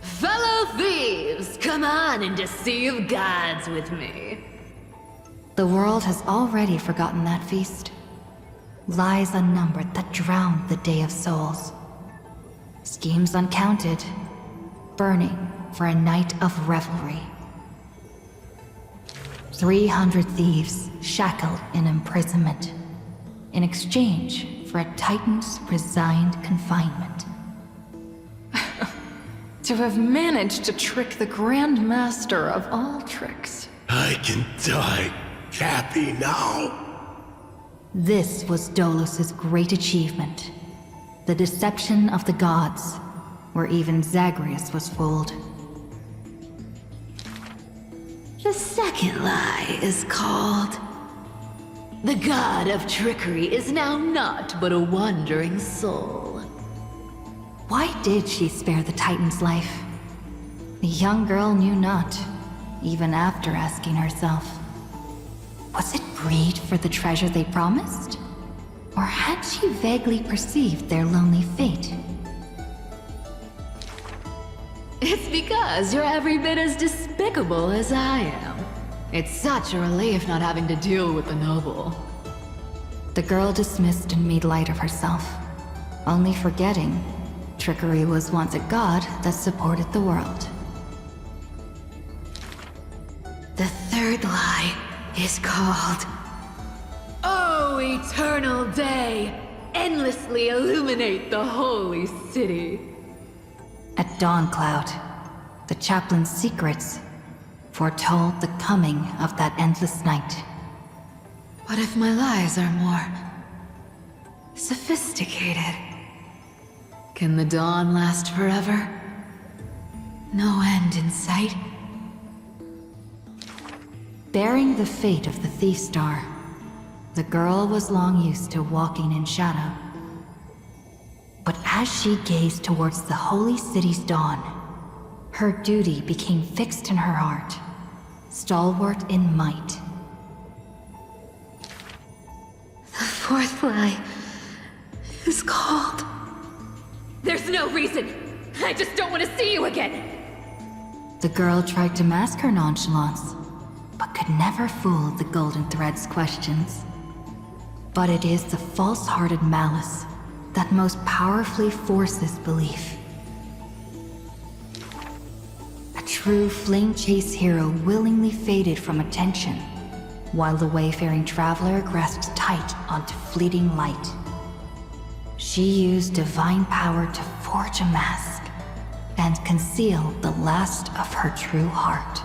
Fellow thieves, come on and deceive gods with me. The world has already forgotten that feast. Lies unnumbered that drowned the Day of Souls. Schemes uncounted, burning for a night of revelry. 300 thieves shackled in imprisonment, in exchange for a Titan's resigned confinement. To have managed to trick the Grand Master of all tricks. I can die happy now. This was Dolos's great achievement. The deception of the gods, where even Zagreus was fooled. The second lie is called... The god of trickery is now not but a wandering soul. Why did she spare the Titan's life? The young girl knew not, even after asking herself. Was it greed for the treasure they promised? Or had she vaguely perceived their lonely fate? It's because you're every bit as despicable as I am. It's such a relief not having to deal with the noble. The girl dismissed and made light of herself, only forgetting trickery was once a god that supported the world. The third lie is called... Oh, eternal day! Endlessly illuminate the holy city. At Dawncloud, the chaplain's secrets foretold the coming of that endless night. What if my lies are more... sophisticated? Can the dawn last forever? No end in sight? Bearing the fate of the Thief Star, the girl was long used to walking in shadow. But as she gazed towards the holy city's dawn, her duty became fixed in her heart, stalwart in might. The fourth lie is called... There's no reason! I just don't want to see you again! The girl tried to mask her nonchalance, but could never fool the Golden Thread's questions. But it is the false-hearted malice that most powerfully forces belief. A true flame chase hero willingly faded from attention, while the wayfaring traveler grasped tight onto fleeting light. She used divine power to forge a mask and conceal the last of her true heart.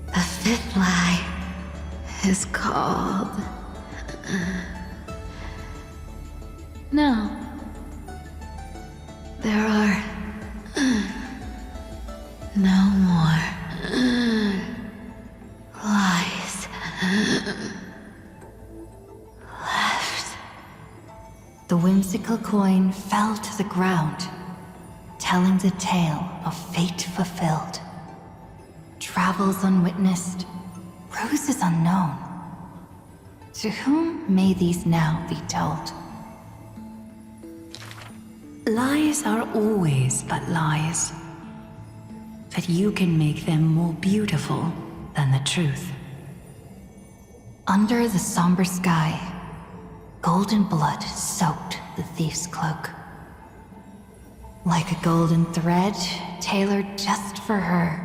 The fifth lie is called... No. There are... No more lies left. The whimsical coin fell to the ground, telling the tale of fate fulfilled. Travels unwitnessed, roses unknown. To whom may these now be told? Lies are always but lies. But you can make them more beautiful than the truth. Under the somber sky, golden blood soaked the thief's cloak. Like a golden thread tailored just for her,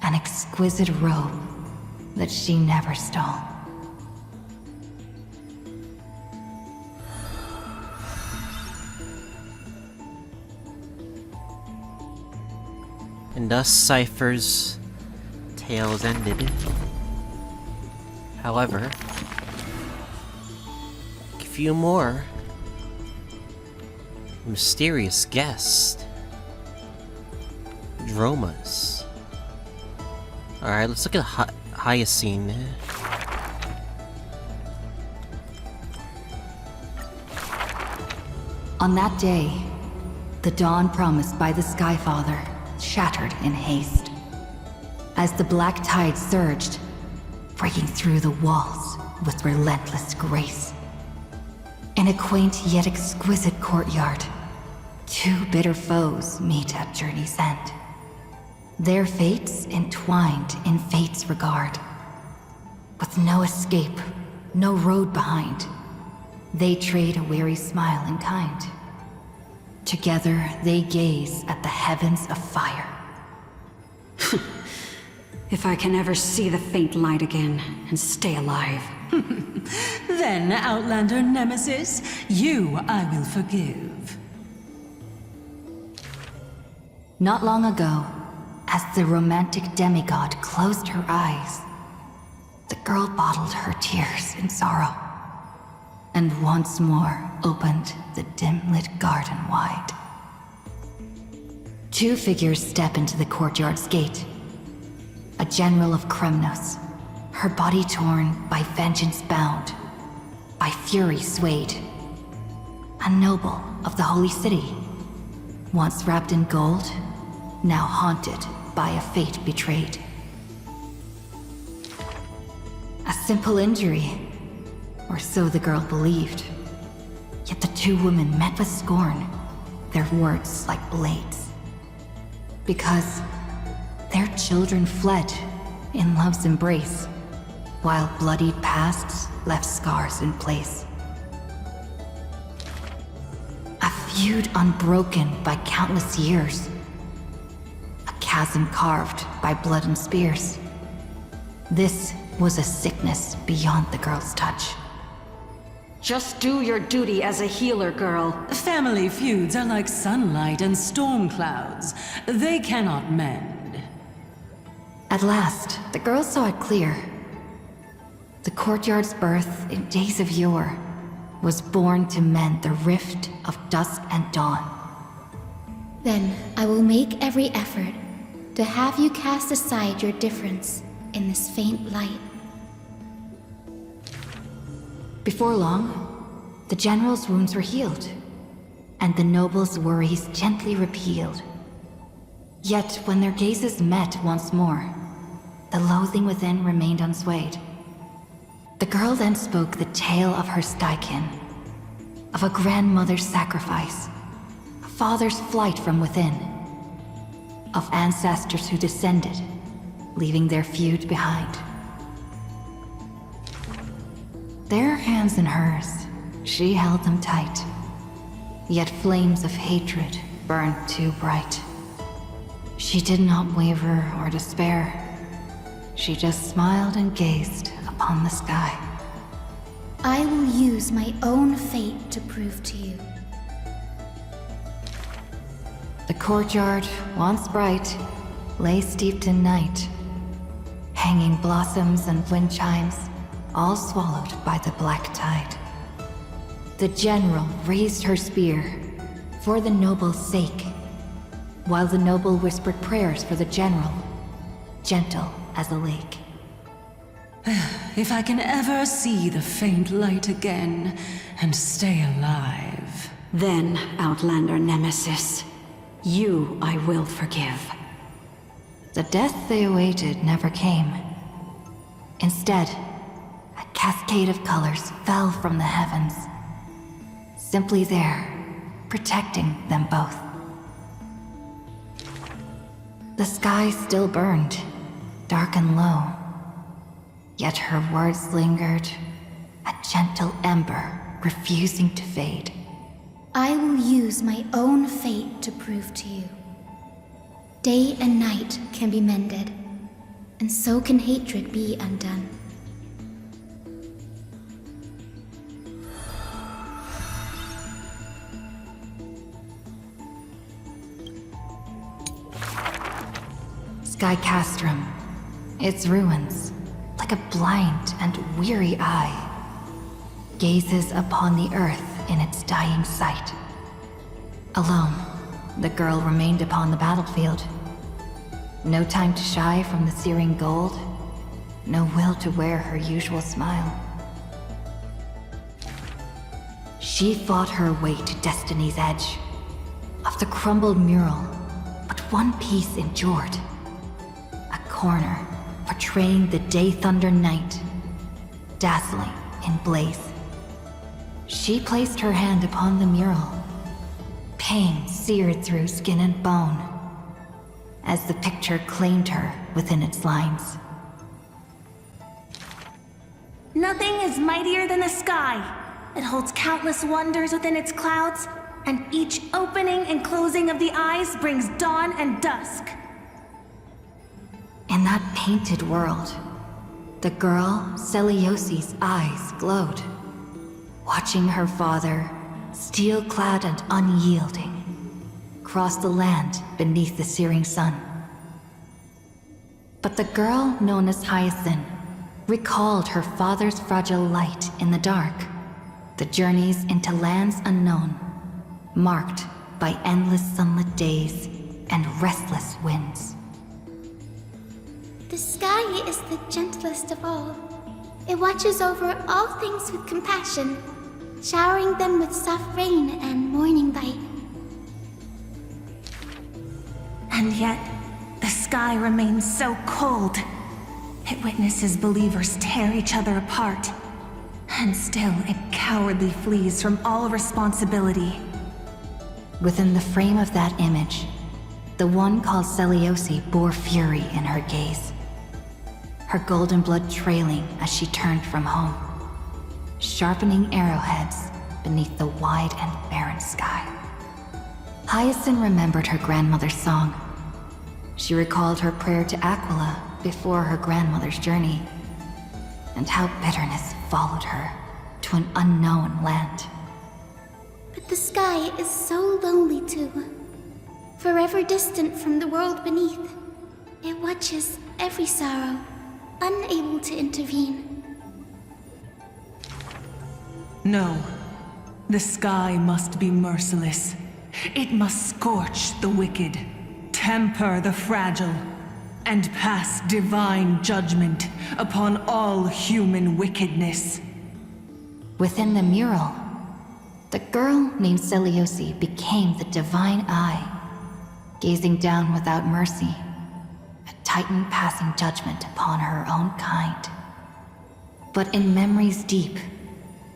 an exquisite robe that she never stole. And thus Cypher's tales ended. However, a few more mysterious guest Dromas. Alright, let's look at Hyacine. On that day, the dawn promised by the Skyfather shattered in haste. As the black tide surged, breaking through the walls with relentless grace. In a quaint yet exquisite courtyard, two bitter foes meet at journey's end. Their fates entwined in fate's regard. With no escape, no road behind, they trade a weary smile in kind. Together they gaze at the heavens of fire. If I can ever see the faint light again and stay alive. Then, Outlander Nemesis, you I will forgive. Not long ago, as the romantic demigod closed her eyes, the girl bottled her tears in sorrow, and once more opened the dim-lit garden wide. Two figures step into the courtyard's gate. A general of Kremnos, her body torn, by vengeance bound, by fury swayed. A noble of the Holy City, once wrapped in gold, now haunted by a fate betrayed. A simple injury, or so the girl believed. Yet the two women met with scorn, their words like blades. Because their children fled in love's embrace, while bloodied pasts left scars in place. A feud unbroken by countless years. A chasm carved by blood and spears. This was a sickness beyond the girl's touch. Just do your duty as a healer, girl. Family feuds are like sunlight and storm clouds. They cannot mend. At last, the girl saw it clear. The courtyard's birth in days of yore was born to mend the rift of dusk and dawn. Then I will make every effort to have you cast aside your difference in this faint light. Before long, the general's wounds were healed, and the noble's worries gently repealed. Yet when their gazes met once more, the loathing within remained unswayed. The girl then spoke the tale of her Stykin, of a grandmother's sacrifice, a father's flight from within, of ancestors who descended, leaving their feud behind. Their hands in hers, she held them tight, yet flames of hatred burned too bright. She did not waver or despair. She just smiled and gazed upon the sky. I will use my own fate to prove to you. The courtyard, once bright, lay steeped in night. Hanging blossoms and wind chimes, all swallowed by the black tide. The general raised her spear, for the noble's sake. while the noble whispered prayers for the general, gentle as a lake. If I can ever see the faint light again and stay alive. Then, Outlander Nemesis, you I will forgive. The death they awaited never came. Instead, a cascade of colors fell from the heavens, simply there, protecting them both. The sky still burned, dark and low, yet her words lingered, a gentle ember refusing to fade. I will use my own fate to prove to you. Day and night can be mended, and so can hatred be undone. Sky Castrum, its ruins, like a blind and weary eye, gazes upon the earth in its dying sight. Alone, the girl remained upon the battlefield. No time to shy from the searing gold, no will to wear her usual smile. She fought her way to destiny's edge. Of the crumbled mural, but one piece endured. A corner portraying the day thunder night, dazzling in blaze. She placed her hand upon the mural. Pain seared through skin and bone, as the picture claimed her within its lines. Nothing is mightier than the sky. It holds countless wonders within its clouds, and each opening and closing of the eyes brings dawn and dusk. In that painted world, the girl Celiosi's eyes glowed, watching her father, steel-clad and unyielding, cross the land beneath the searing sun. But the girl known as Hyacine recalled her father's fragile light in the dark, the journeys into lands unknown, marked by endless sunlit days and restless winds. The sky is the gentlest of all. It watches over all things with compassion, showering them with soft rain and morning light. And yet, the sky remains so cold. It witnesses believers tear each other apart. And still, it cowardly flees from all responsibility. Within the frame of that image, the one called Celiosi bore fury in her gaze, her golden blood trailing as she turned from home, sharpening arrowheads beneath the wide and barren sky. Hyacine remembered her grandmother's song. She recalled her prayer to Aquila before her grandmother's journey, and how bitterness followed her to an unknown land. But the sky is so lonely too. Forever distant from the world beneath, it watches every sorrow, unable to intervene. No. The sky must be merciless. It must scorch the wicked, temper the fragile, and pass divine judgment upon all human wickedness. Within the mural, the girl named Celiosi became the divine eye, gazing down without mercy, a titan passing judgment upon her own kind. But in memories deep,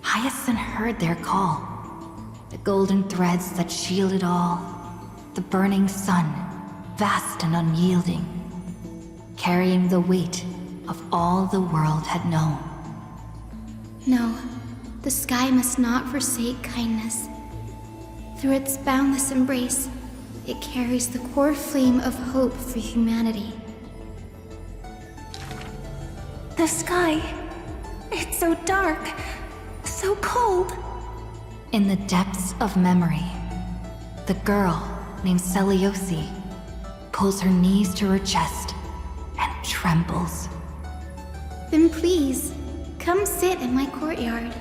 Hyacine heard their call, the golden threads that shielded all, the burning sun, vast and unyielding, carrying the weight of all the world had known. No, the sky must not forsake kindness. Through its boundless embrace, it carries the core flame of hope for humanity. The sky, it's so dark, so cold. In the depths of memory, the girl named Celiosi pulls her knees to her chest and trembles. Then please, come sit in my courtyard.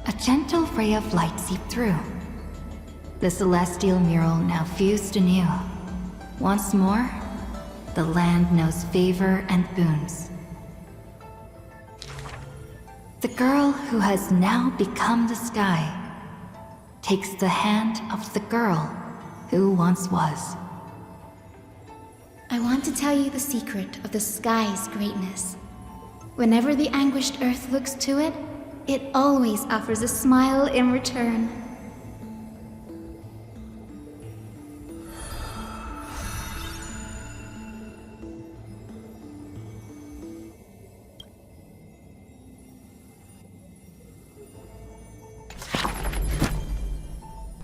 A gentle ray of light seeped through. The celestial mural now fused anew, Once more, the land knows favor and boons. The girl who has now become the sky takes the hand of the girl who once was. I want to tell you the secret of the sky's greatness. Whenever the anguished earth looks to it, it always offers a smile in return.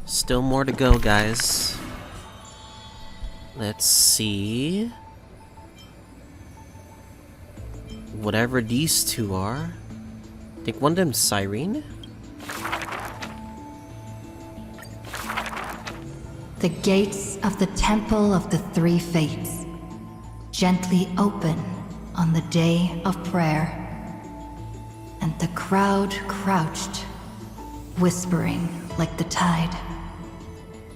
Still more to go, guys. Let's see. Whatever these two are. I think one of them's Cyrene? The gates of the Temple of the Three Fates gently open on the day of prayer, and the crowd crouched, whispering like the tide.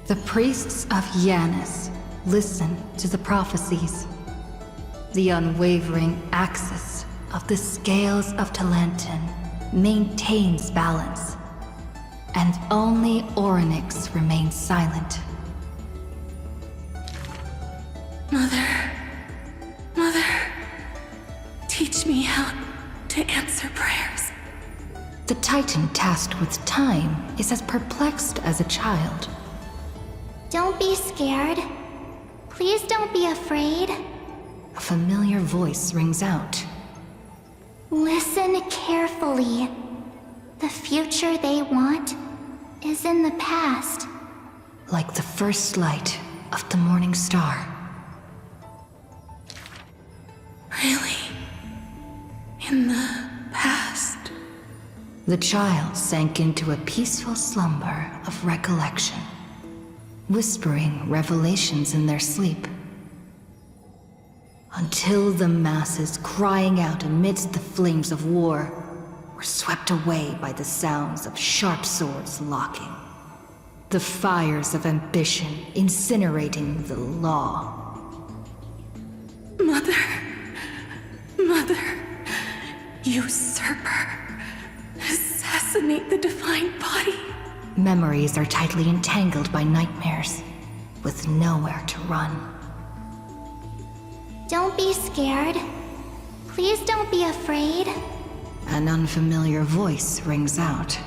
The priests of Yanis listen to the prophecies. The unwavering axis of the scales of Talantin maintains balance, and only Orynyx remains silent. Mother, teach me how to answer prayers. The Titan tasked with time is as perplexed as a child. Don't be scared. Please don't be afraid. A familiar voice rings out. Listen carefully. The future they want is in the past. Like the first light of the morning star. Really? In the past? The child sank into a peaceful slumber of recollection, whispering revelations in their sleep. Until the masses crying out amidst the flames of war were swept away by the sounds of sharp swords locking. The fires of ambition incinerating the law. Mother, usurper, assassinate the divine body. Memories are tightly entangled by nightmares, with nowhere to run. Don't be scared. Please don't be afraid. An unfamiliar voice rings out.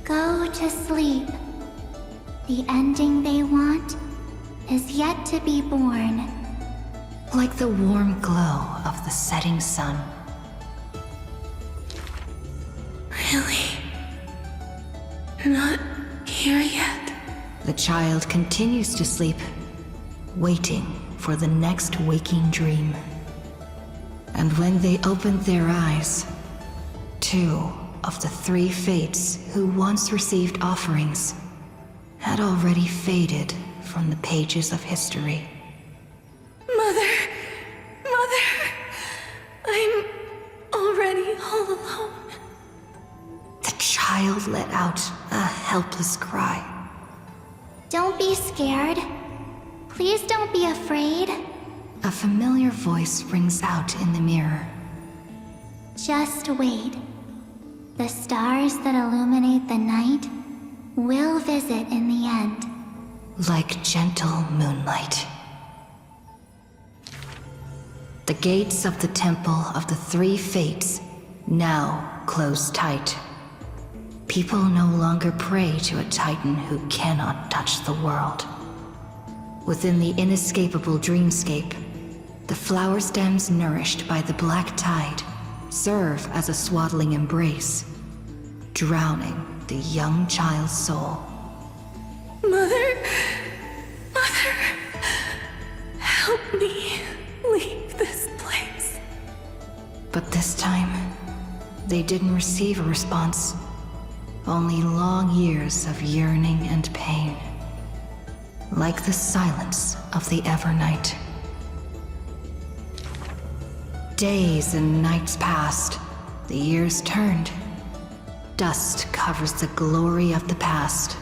Go to sleep. The ending they want is yet to be born. Like the warm glow of the setting sun. Really? Not here yet? The child continues to sleep, waiting for the next waking dream. And when they opened their eyes, two of the three fates who once received offerings had already faded from the pages of history. Mother! I'm already all alone. The child let out a helpless cry. Don't be scared. Please don't be afraid. A familiar voice rings out in the mirror. Just wait. The stars that illuminate the night will visit in the end. Like gentle moonlight. The gates of the Temple of the Three Fates now close tight. People no longer pray to a titan who cannot touch the world. Within the inescapable dreamscape, the flower stems nourished by the black tide serve as a swaddling embrace, drowning the young child's soul. Mother, help me leave this place. But this time, they didn't receive a response. Only long years of yearning and pain. Like the silence of the Evernight. Days and nights passed. The years turned. Dust covers the glory of the past.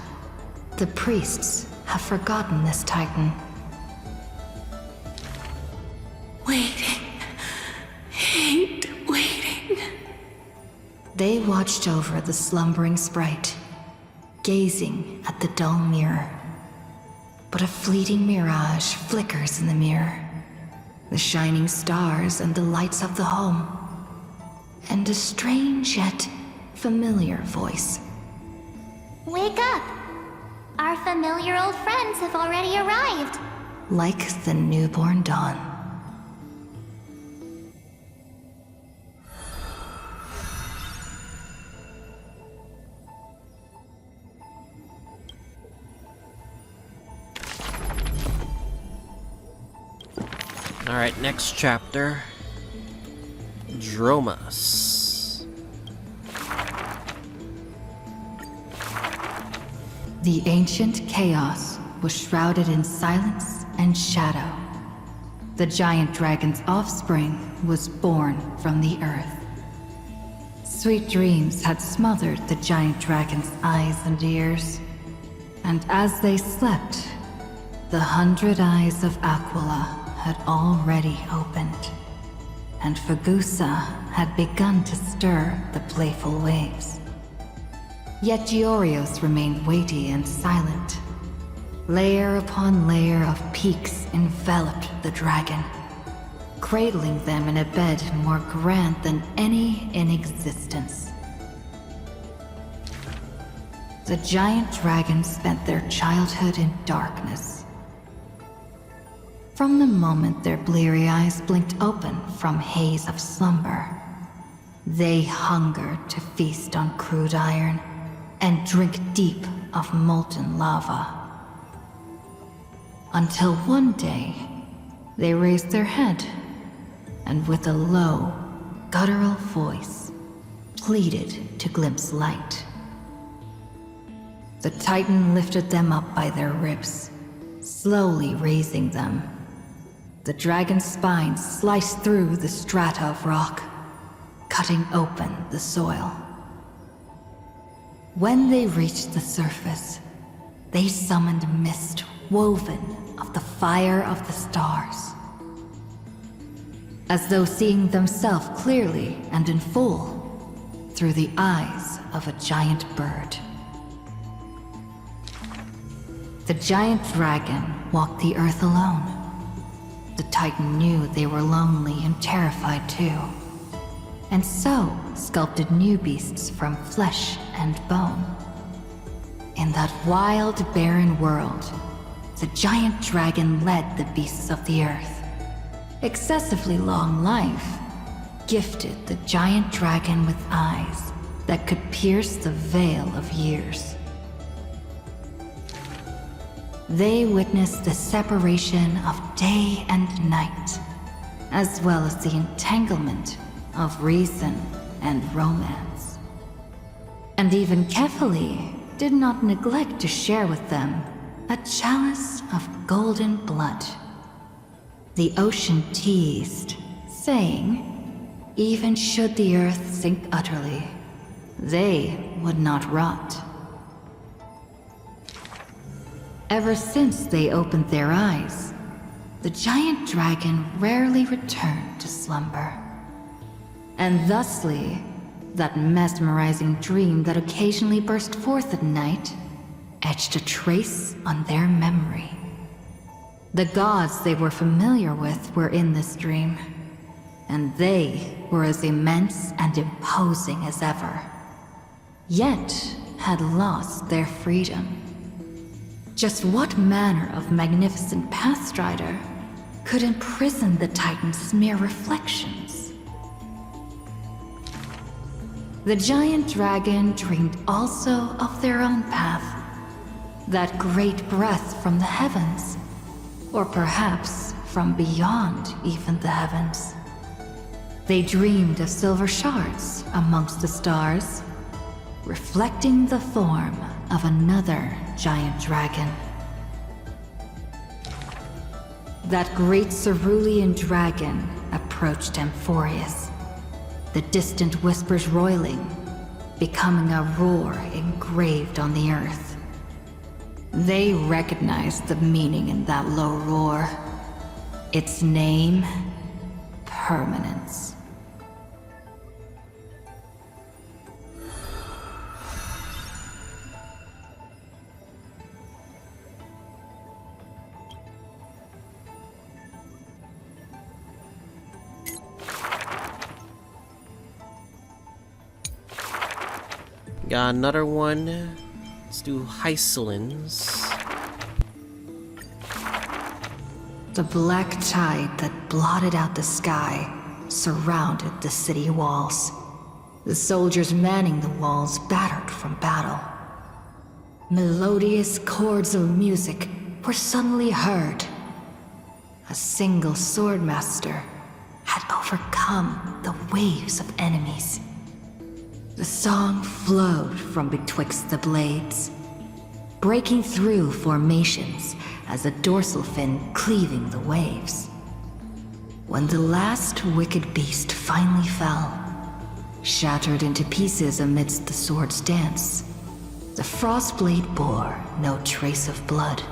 The priests have forgotten this titan, They watched over the slumbering sprite, gazing at the dull mirror. But a fleeting mirage flickers in the mirror. The shining stars and the lights of the home. And a strange yet familiar voice. Wake up! Our familiar old friends have already arrived. Like the newborn dawn. Alright, next chapter. Dromas. The ancient chaos was shrouded in silence and shadow. The giant dragon's offspring was born from the earth. Sweet dreams had smothered the giant dragon's eyes and ears. And as they slept, the 100 eyes of Aquila had already opened. And Fagusa had begun to stir the playful waves. Yet Giorios remained weighty and silent. Layer upon layer of peaks enveloped the dragon, cradling them in a bed more grand than any in existence. The giant dragons spent their childhood in darkness. From the moment their bleary eyes blinked open from haze of slumber, they hungered to feast on crude iron and drink deep of molten lava. Until one day, they raised their head, and with a low, guttural voice, pleaded to glimpse light. The Titan lifted them up by their ribs, slowly raising them. The dragon's spine sliced through the strata of rock, cutting open the soil. When they reached the surface, they summoned mist woven of the fire of the stars. As though seeing themselves clearly and in full, through the eyes of a giant bird. The giant dragon walked the earth alone. The Titan knew they were lonely and terrified too, and so sculpted new beasts from flesh and bone. In that wild, barren world, the giant dragon led the beasts of the earth. Excessively long life gifted the giant dragon with eyes that could pierce the veil of years. They witnessed the separation of day and night, as well as the entanglement of reason and romance. And even Kefali did not neglect to share with them a chalice of golden blood. The ocean teased, saying, even should the earth sink utterly, they would not rot. Ever since they opened their eyes, the giant dragon rarely returned to slumber. And thusly, that mesmerizing dream that occasionally burst forth at night etched a trace on their memory. The gods they were familiar with were in this dream, and they were as immense and imposing as ever, yet had lost their freedom. Just what manner of magnificent pathstrider could imprison the Titan's mere reflections? The giant dragon dreamed also of their own path, that great breath from the heavens, or perhaps from beyond even the heavens. They dreamed of silver shards amongst the stars, reflecting the form of another giant dragon. That great cerulean dragon approached Amphoreus, the distant whispers roiling, becoming a roar engraved on the earth. They recognized the meaning in that low roar. Its name, permanence. Got another one. Let's do Hyacines. The black tide that blotted out the sky surrounded the city walls. The soldiers manning the walls battered from battle. Melodious chords of music were suddenly heard. A single swordmaster had overcome the waves of enemies. The song flowed from betwixt the blades, breaking through formations as a dorsal fin cleaving the waves. When the last wicked beast finally fell, shattered into pieces amidst the sword's dance, the Frostblade bore no trace of blood.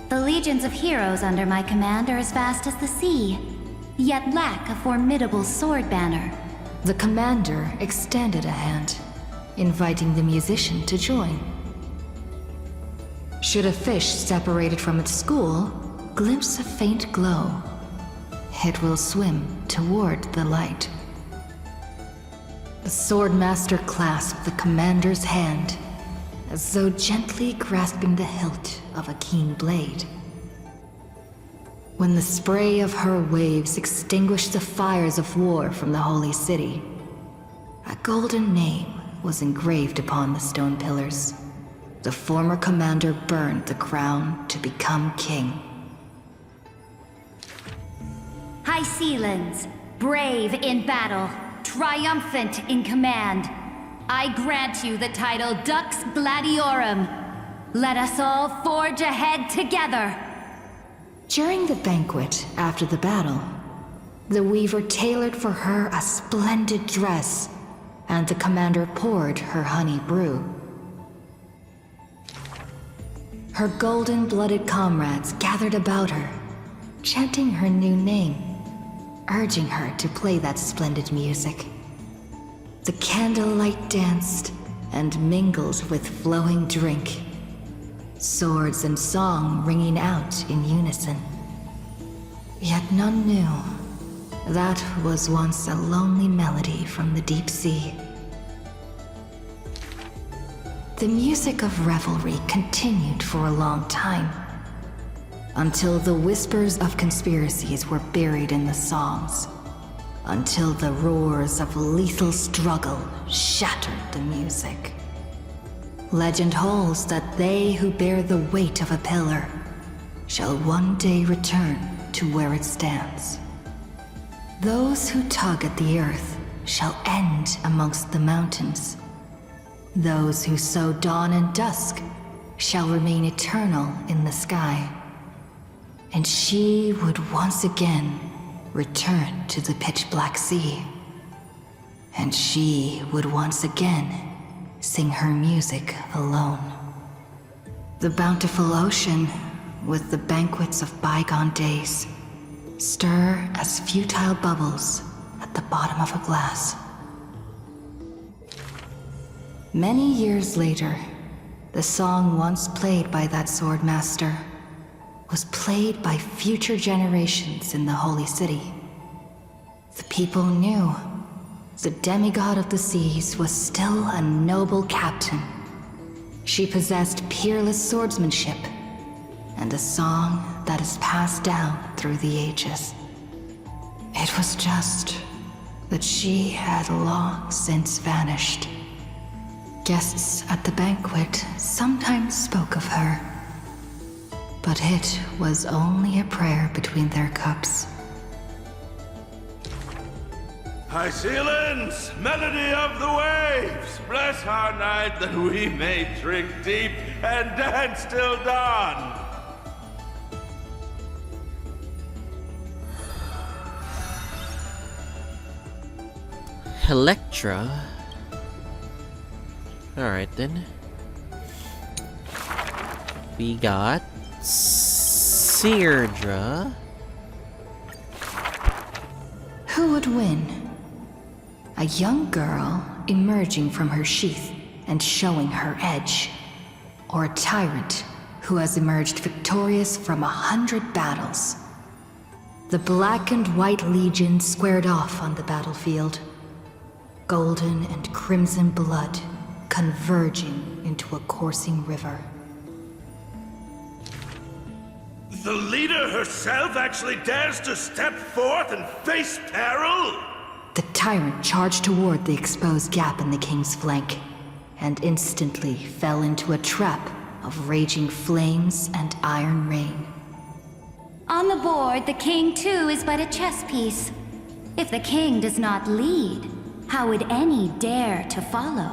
The legions of heroes under my command are as vast as the sea, yet lack a formidable sword banner. The commander extended a hand, inviting the musician to join. Should a fish separated from its school glimpse a faint glow, it will swim toward the light. The swordmaster clasped the commander's hand, as though gently grasping the hilt of a keen blade. When the spray of her waves extinguished the fires of war from the holy city, a golden name was engraved upon the stone pillars. The former commander burned the crown to become king. Hyacines, brave in battle, triumphant in command, I grant you the title Dux Gladiorum. Let us all forge ahead together. During the banquet after the battle, the weaver tailored for her a splendid dress, and the commander poured her honey brew. Her golden-blooded comrades gathered about her, chanting her new name, urging her to play that splendid music. The candlelight danced and mingled with flowing drink, swords and song ringing out in unison. Yet none knew that was once a lonely melody from the deep sea. The music of revelry continued for a long time, until the whispers of conspiracies were buried in the songs, until the roars of lethal struggle shattered the music. Legend holds that they who bear the weight of a pillar shall one day return to where it stands. Those who tug at the earth shall end amongst the mountains. Those who sow dawn and dusk shall remain eternal in the sky. And she would once again return to the pitch-black sea. And she would once again sing her music alone. The bountiful ocean, with the banquets of bygone days, stir as futile bubbles at the bottom of a glass. Many years later, the song once played by that swordmaster was played by future generations in the Holy City. The people knew the demigod of the seas was still a noble captain. She possessed peerless swordsmanship and a song that is passed down through the ages. It was just that she had long since vanished. Guests at the banquet sometimes spoke of her, but it was only a prayer between their cups. Hyacines, melody of the waves, bless our night that we may drink deep and dance till dawn. Electra. Alright then. We got Seirdra. Who would win? A young girl emerging from her sheath and showing her edge, or a tyrant who has emerged victorious from 100 battles. The Black and White Legion squared off on the battlefield. golden and crimson blood converging into a coursing river. The leader herself actually dares to step forth and face peril? The tyrant charged toward the exposed gap in the king's flank, and instantly fell into a trap of raging flames and iron rain. On the board, the king too is but a chess piece. If the king does not lead, how would any dare to follow?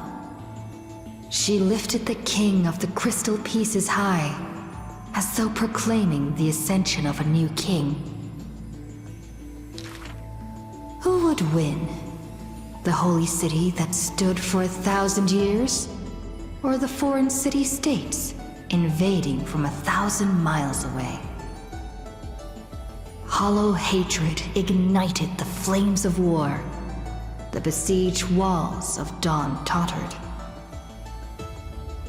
She lifted the king of the crystal pieces high, as though proclaiming the ascension of a new king. Who would win? The holy city that stood for 1,000 years? Or the foreign city-states invading from 1,000 miles away? Hollow hatred ignited the flames of war. The besieged walls of Dawn tottered.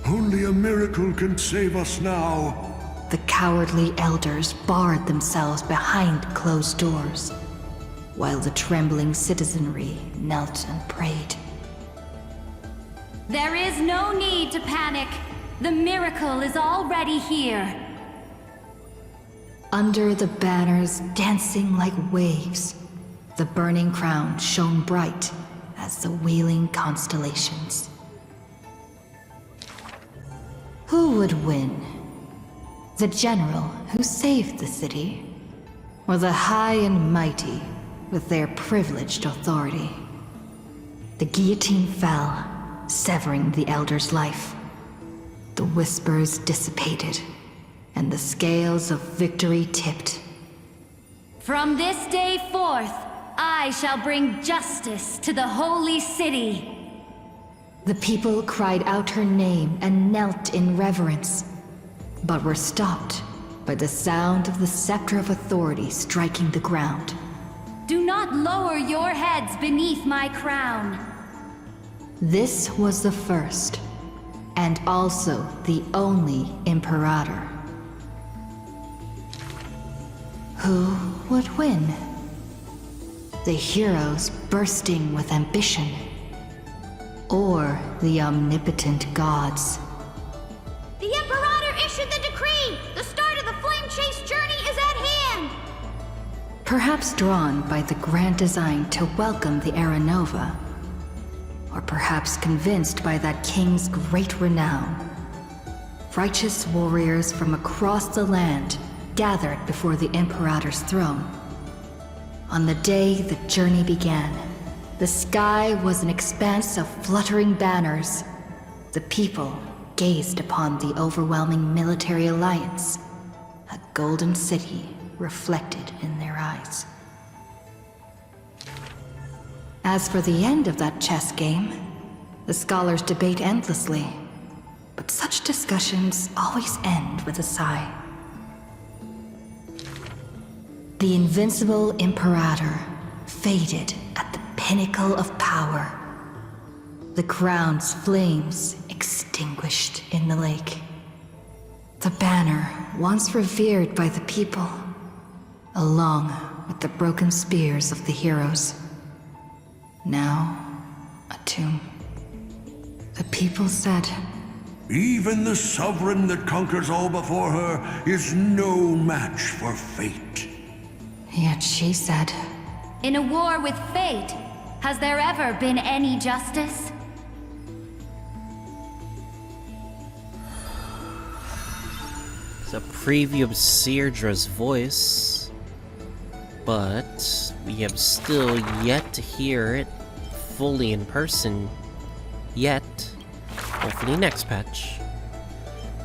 Only a miracle can save us now. The cowardly elders barred themselves behind closed doors, while the trembling citizenry knelt and prayed. There is no need to panic. The miracle is already here. Under the banners dancing like waves, the burning crown shone bright as the wheeling constellations. Who would win? The general who saved the city, or the high and mighty with their privileged authority? The guillotine fell, severing the elder's life. The whispers dissipated, and the scales of victory tipped. From this day forth, I shall bring justice to the holy city. The people cried out her name and knelt in reverence, but were stopped by the sound of the scepter of authority striking the ground. Do not lower your heads beneath my crown. This was the first, and also the only Imperator. Who would win? The heroes bursting with ambition, or the omnipotent gods? The Imperator issued the decree! The start of the Flame Chase journey is at hand! Perhaps drawn by the grand design to welcome the Era Nova, or perhaps convinced by that king's great renown. Righteous warriors from across the land gathered before the Imperator's throne. On the day the journey began, the sky was an expanse of fluttering banners. The people gazed upon the overwhelming military alliance, a golden city reflected in their eyes. As for the end of that chess game, the scholars debate endlessly, but such discussions always end with a sigh. The invincible Imperator faded at the pinnacle of power. The crown's flames extinguished in the lake. The banner, once revered by the people, along with the broken spears of the heroes, now a tomb. The people said, "Even the sovereign that conquers all before her is no match for fate." Yet she said, In a war with fate, has there ever been any justice? It's a preview of Sierdra's voice, but we have still yet to hear it fully in person yet. Hopefully next patch.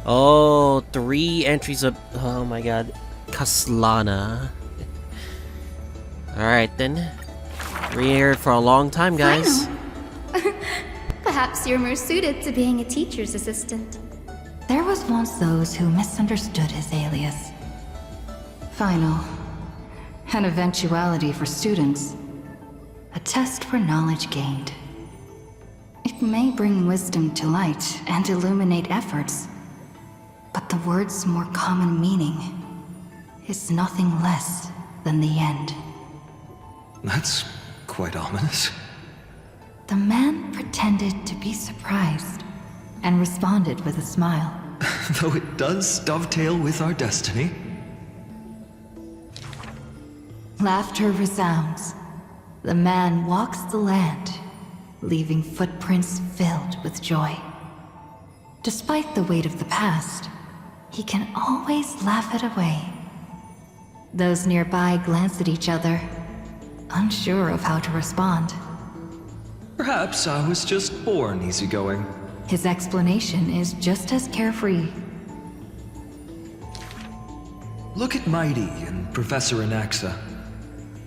Oh, 3 entries of... Oh my god. Khaslana. Alright then. We're here for a long time, guys. Perhaps you're more suited to being a teacher's assistant. there was once those who misunderstood his alias. Phainon. An eventuality for students. A test for knowledge gained. It may bring wisdom to light and illuminate efforts, but the word's more common meaning is nothing less than the end. That's quite ominous. The man pretended to be surprised and responded with a smile. Though it does dovetail with our destiny. Laughter resounds. The man walks the land, leaving footprints filled with joy. Despite the weight of the past, he can always laugh it away. Those nearby glance at each other, unsure of how to respond. Perhaps I was just born easygoing. His explanation is just as carefree. Look at Mighty and Professor Anaxa.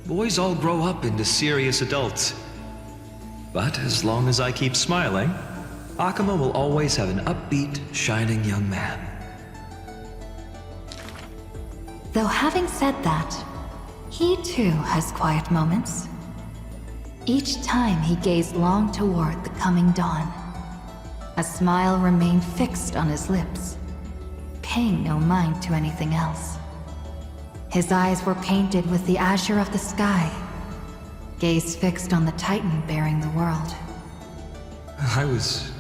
Boys all grow up into serious adults. But as long as I keep smiling, Akuma will always have an upbeat, shining young man. Though having said that, he too has quiet moments. Each time he gazed long toward the coming dawn, a smile remained fixed on his lips, paying no mind to anything else. His eyes were painted with the azure of the sky, gaze fixed on the Titan bearing the world. I was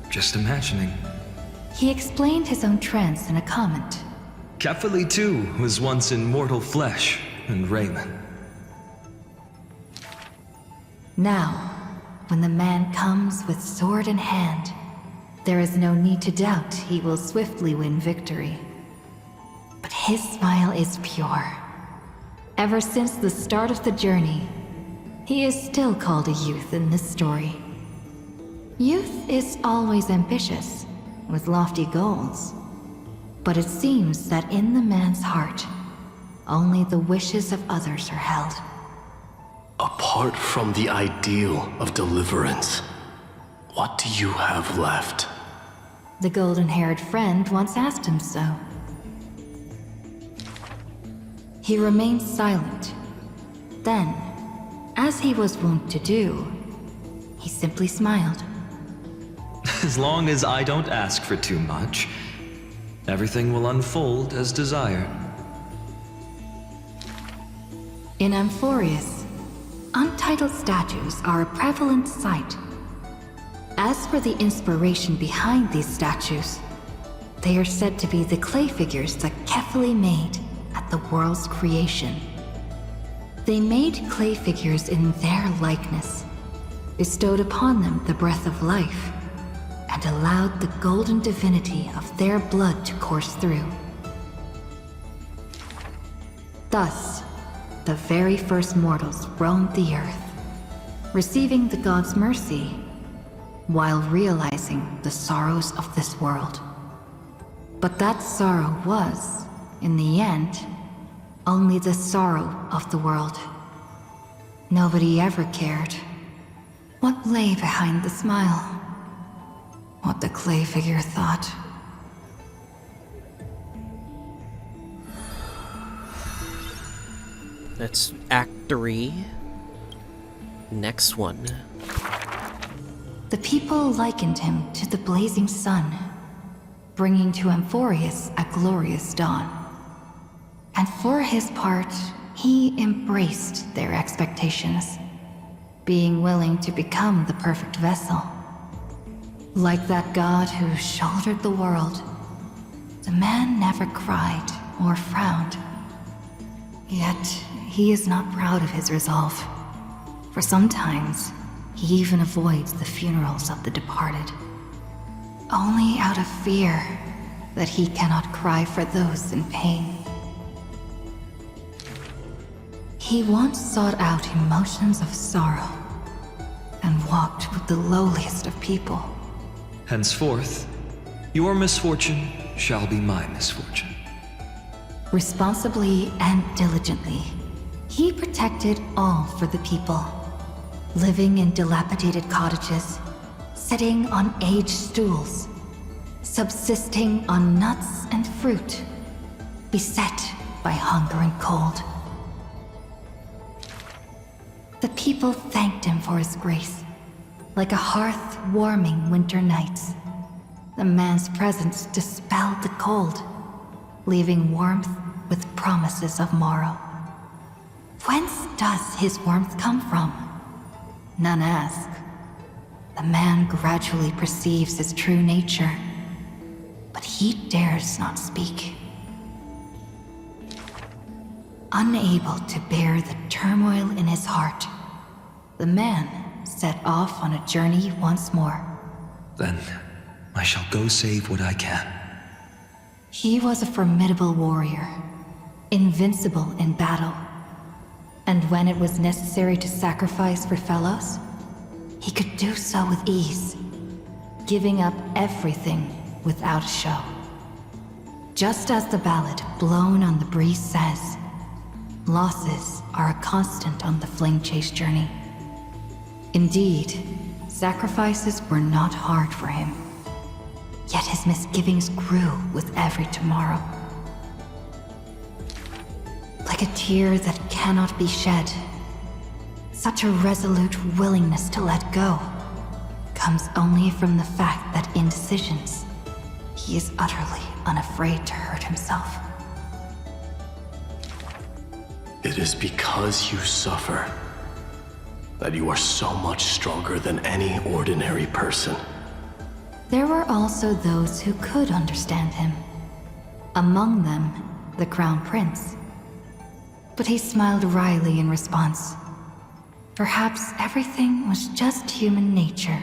just imagining. He explained his own trance in a comment. Kefali too was once in mortal flesh and raiment. Now, when the man comes with sword in hand, there is no need to doubt he will swiftly win victory. But his smile is pure. Ever since the start of the journey, he is still called a youth in this story. Youth is always ambitious, with lofty goals. But it seems that in the man's heart, only the wishes of others are held. Apart from the ideal of deliverance, what do you have left? The golden-haired friend once asked him so. He remained silent. Then, as he was wont to do, he simply smiled. As long as I don't ask for too much, everything will unfold as desired. In Amphoreus, untitled statues are a prevalent sight. As for the inspiration behind these statues, they are said to be the clay figures that Kefali made at the world's creation. They made clay figures in their likeness, bestowed upon them the breath of life, and allowed the golden divinity of their blood to course through. Thus, the very first mortals roamed the earth, receiving the god's mercy, while realizing the sorrows of this world. But that sorrow was, in the end, only the sorrow of the world. Nobody ever cared what lay behind the smile, what the clay figure thought. That's Act 3. Next one. The people likened him to the blazing sun, bringing to Amphoreus a glorious dawn. And for his part, he embraced their expectations, being willing to become the perfect vessel. Like that god who shouldered the world, the man never cried or frowned. Yet, he is not proud of his resolve, for sometimes he even avoids the funerals of the departed, only out of fear that he cannot cry for those in pain. He once sought out emotions of sorrow and walked with the lowliest of people. Henceforth, your misfortune shall be my misfortune. Responsibly and diligently, he protected all for the people, living in dilapidated cottages, sitting on aged stools, subsisting on nuts and fruit, beset by hunger and cold. The people thanked him for his grace, like a hearth warming winter nights. The man's presence dispelled the cold, leaving warmth with promises of morrow. Whence does his warmth come from? None ask. the man gradually perceives his true nature, but he dares not speak. Unable to bear the turmoil in his heart, the man set off on a journey once more. Then I shall go save what I can. He was a formidable warrior, invincible in battle. And when it was necessary to sacrifice for fellows, he could do so with ease, giving up everything without a show. Just as the ballad blown on the breeze says, losses are a constant on the flame chase journey. Indeed, sacrifices were not hard for him. Yet his misgivings grew with every tomorrow. Like a tear that cannot be shed, such a resolute willingness to let go comes only from the fact that in decisions, he is utterly unafraid to hurt himself. It is because you suffer that you are so much stronger than any ordinary person. There were also those who could understand him. Among them, the Crown Prince. But he smiled wryly in response. Perhaps everything was just human nature.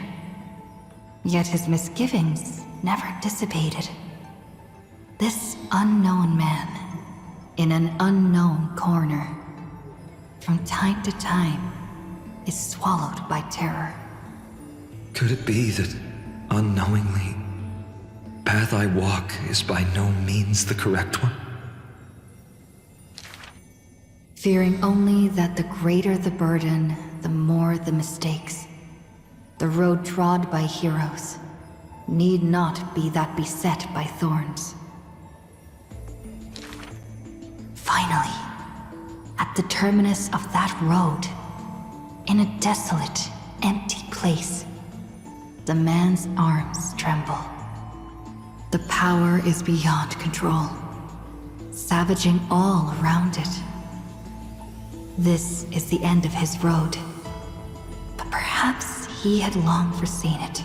Yet his misgivings never dissipated. This unknown man, in an unknown corner, from time to time, is swallowed by terror. Could it be that, unknowingly, path I walk is by no means the correct one? Fearing only that the greater the burden, the more the mistakes. The road trod by heroes need not be that beset by thorns. Finally, at the terminus of that road, in a desolate, empty place, the man's arms tremble. The power is beyond control, savaging all around it. This is the end of his road, but perhaps he had long foreseen it,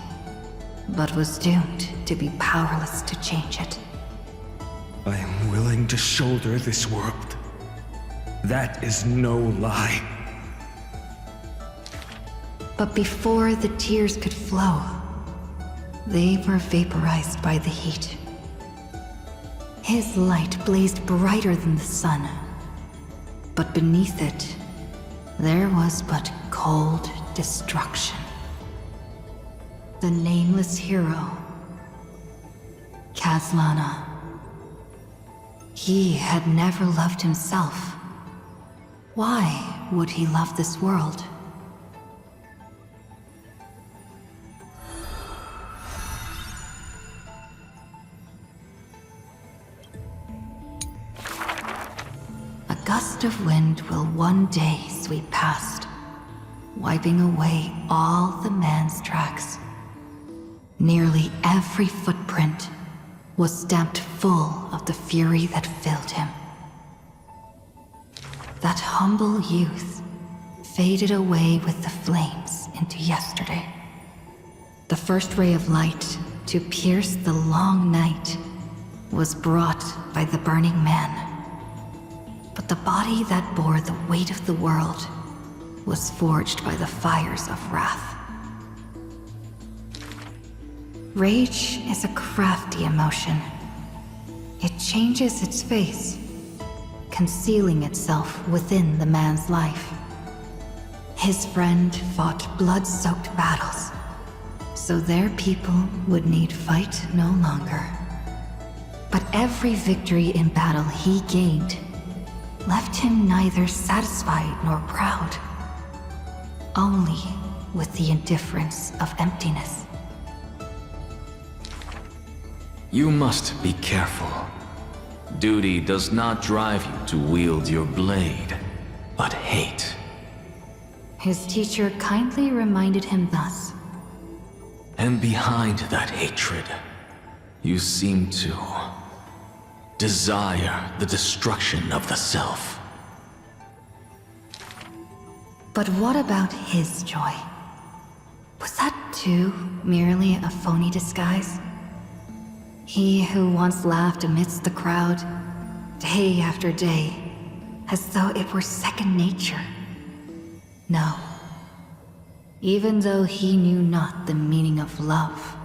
but was doomed to be powerless to change it. I am willing to shoulder this world. That is no lie. But before the tears could flow, they were vaporized by the heat. His light blazed brighter than the sun, but beneath it, there was but cold destruction. The nameless hero, Khaslana. He had never loved himself. Why would he love this world? A gust of wind will one day sweep past, wiping away all the man's tracks. Nearly every footprint was stamped full of the fury that filled him. That humble youth faded away with the flames into yesterday. The first ray of light to pierce the long night was brought by the burning man. But the body that bore the weight of the world was forged by the fires of wrath. Rage is a crafty emotion. It changes its face, concealing itself within the man's life. His friend fought blood-soaked battles, so their people would need fight no longer. But every victory in battle he gained left him neither satisfied nor proud, only with the indifference of emptiness. You must be careful. Duty does not drive you to wield your blade, but hate. His teacher kindly reminded him thus. And behind that hatred, you seem to desire the destruction of the self. But what about his joy? Was that too merely a phony disguise? He who once laughed amidst the crowd, day after day, as though it were second nature. No. Even though he knew not the meaning of love,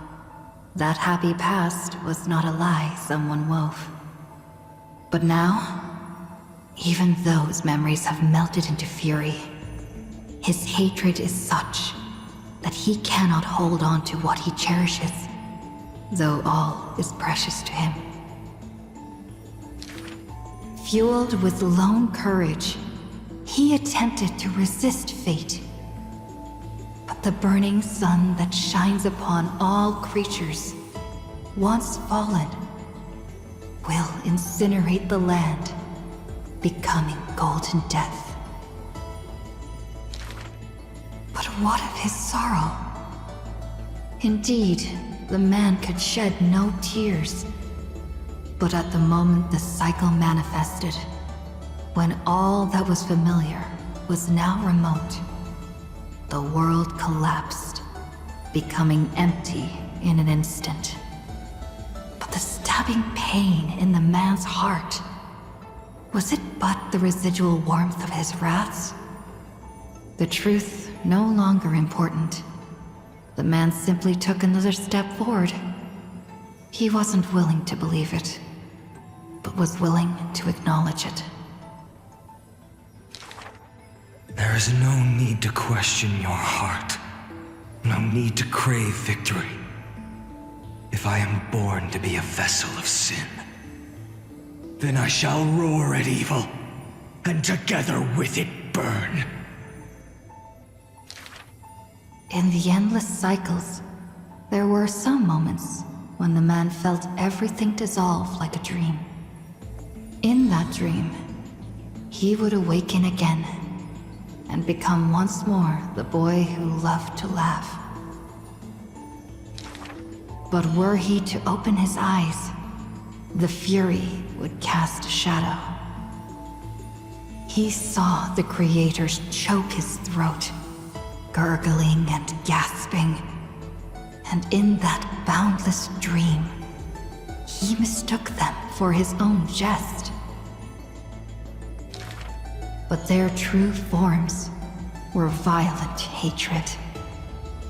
that happy past was not a lie someone wove. But now, even those memories have melted into fury. His hatred is such that he cannot hold on to what he cherishes, though all is precious to him. Fueled with lone courage, he attempted to resist fate. But the burning sun that shines upon all creatures, once fallen, will incinerate the land, becoming golden death. But what of his sorrow? Indeed, the man could shed no tears. But at the moment the cycle manifested, when all that was familiar was now remote, the world collapsed, becoming empty in an instant. But the stabbing pain in the man's heart, was it but the residual warmth of his wraths? The truth no longer important. The man simply took another step forward. He wasn't willing to believe it, but was willing to acknowledge it. There is no need to question your heart. No need to crave victory. If I am born to be a vessel of sin, then I shall roar at evil, and together with it burn. In the endless cycles, there were some moments when the man felt everything dissolve like a dream. In that dream, he would awaken again and become once more the boy who loved to laugh. But were he to open his eyes, the fury would cast a shadow. He saw the creators choke his throat, gurgling and gasping, and in that boundless dream, he mistook them for his own jest. But their true forms were violent hatred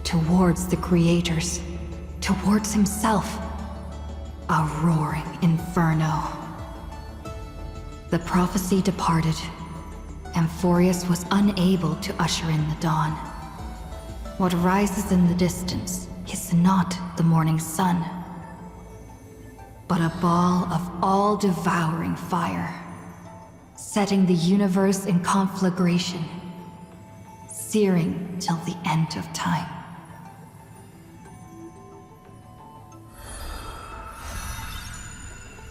towards the creators, towards himself, a roaring inferno. The prophecy departed. Amphoreus was unable to usher in the dawn. What rises in the distance is not the morning sun, but a ball of all-devouring fire, setting the universe in conflagration, searing till the end of time.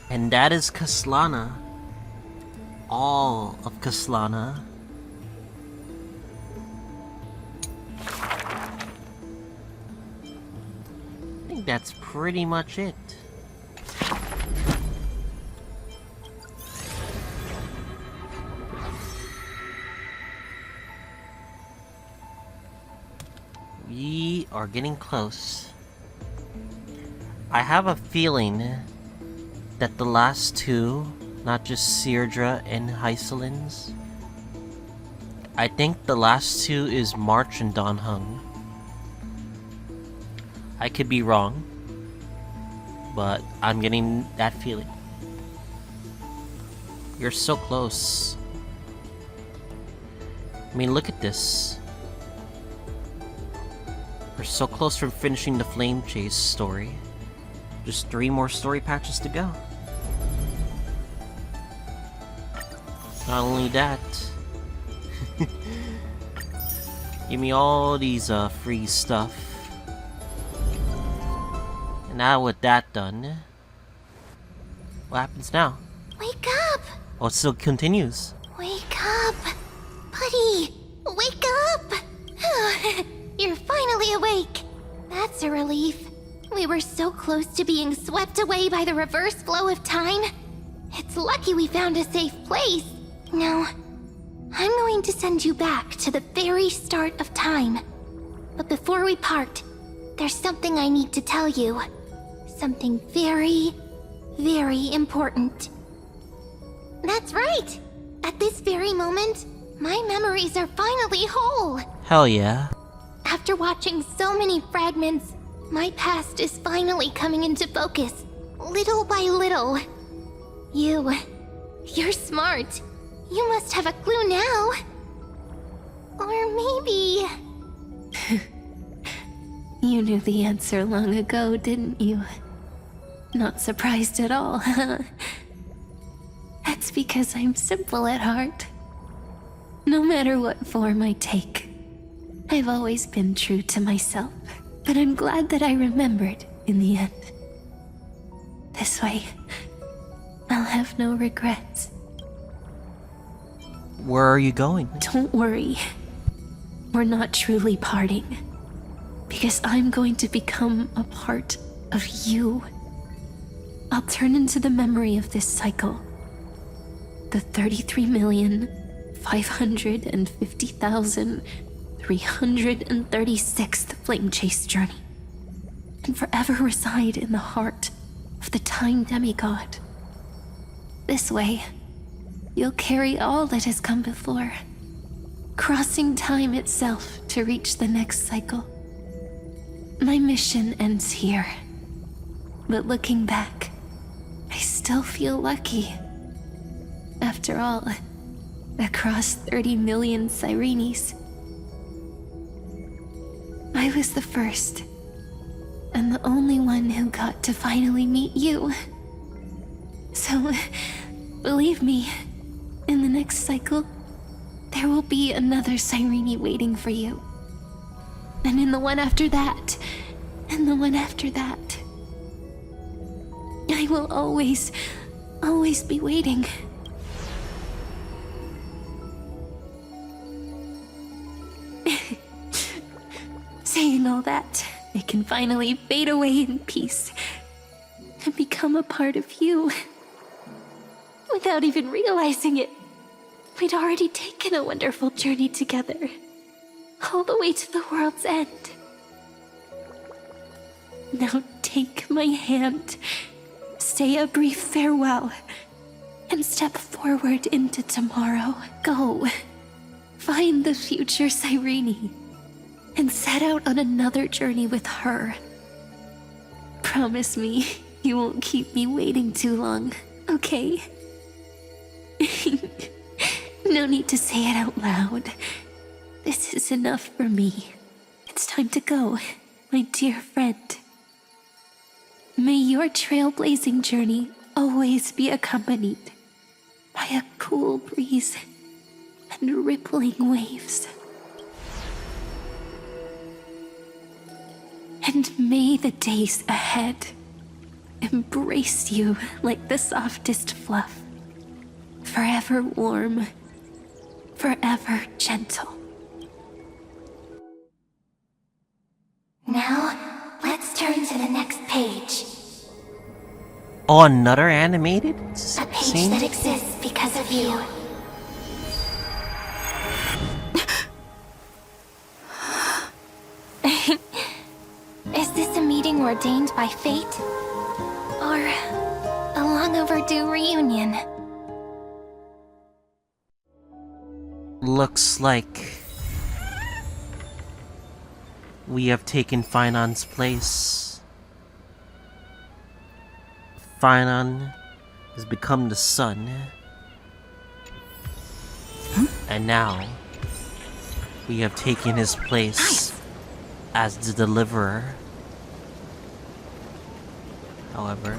And that is Khaslana. All of Khaslana. I think that's pretty much it. We are getting close. I have a feeling that the last two, not just Seirdra and Hyacine, I think the last two is March and Dan Heng. I could be wrong, but I'm getting that feeling. You're so close. I mean, look at this. We're so close from finishing the Flame Chase story. Just 3 more story patches to go. Not only that, give me all these free stuff. And now with that done, what happens now? Wake up! Oh, it still continues. Wake up! Buddy! Wake up! You're finally awake! That's a relief. We were so close to being swept away by the reverse flow of time. It's lucky we found a safe place. Now, I'm going to send you back to the very start of time. But before we part, there's something I need to tell you. Something very, very important. That's right! At this very moment, my memories are finally whole! Hell yeah. After watching so many fragments, my past is finally coming into focus, little by little. You're smart. You must have a clue now. Or maybe... You knew the answer long ago, didn't you? Not surprised at all, huh? That's because I'm simple at heart. No matter what form I take, I've always been true to myself. But I'm glad that I remembered in the end. This way, I'll have no regrets. Where are you going? Don't worry. We're not truly parting. Because I'm going to become a part of you. I'll turn into the memory of this cycle. The 33,550,336th Flame Chase journey. And forever reside in the heart of the Time Demigod. This way, you'll carry all that has come before, crossing time itself to reach the next cycle. My mission ends here, but looking back, I still feel lucky. After all, across 30 million Cyrenes, I was the first, and the only one who got to finally meet you. So, believe me, in the next cycle, there will be another Cyrene waiting for you. And in the one after that, and the one after that. I will always be waiting. Saying all that, I can finally fade away in peace and become a part of you. Without even realizing it, we'd already taken a wonderful journey together, all the way to the world's end. Now take my hand, say a brief farewell, and step forward into tomorrow. Go, find the future Cyrene, and set out on another journey with her. Promise me you won't keep me waiting too long, okay? No need to say it out loud. This is enough for me. It's time to go, my dear friend. May your trailblazing journey always be accompanied by a cool breeze and rippling waves. And may the days ahead embrace you like the softest fluff, forever warm, forever gentle. Now, let's turn to the next page. Oh, another animated A page scene? that exists because of you. Is this a meeting ordained by fate? Or a long overdue reunion? Looks like we have taken Phainon's place. Phainon has become the sun. And now, we have taken his place as the deliverer. However,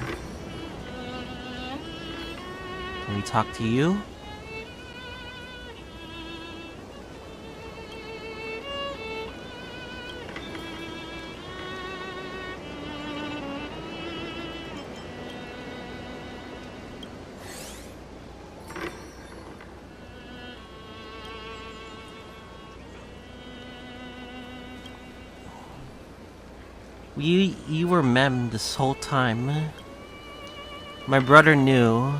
can we talk to you? You were Mem this whole time. My brother knew,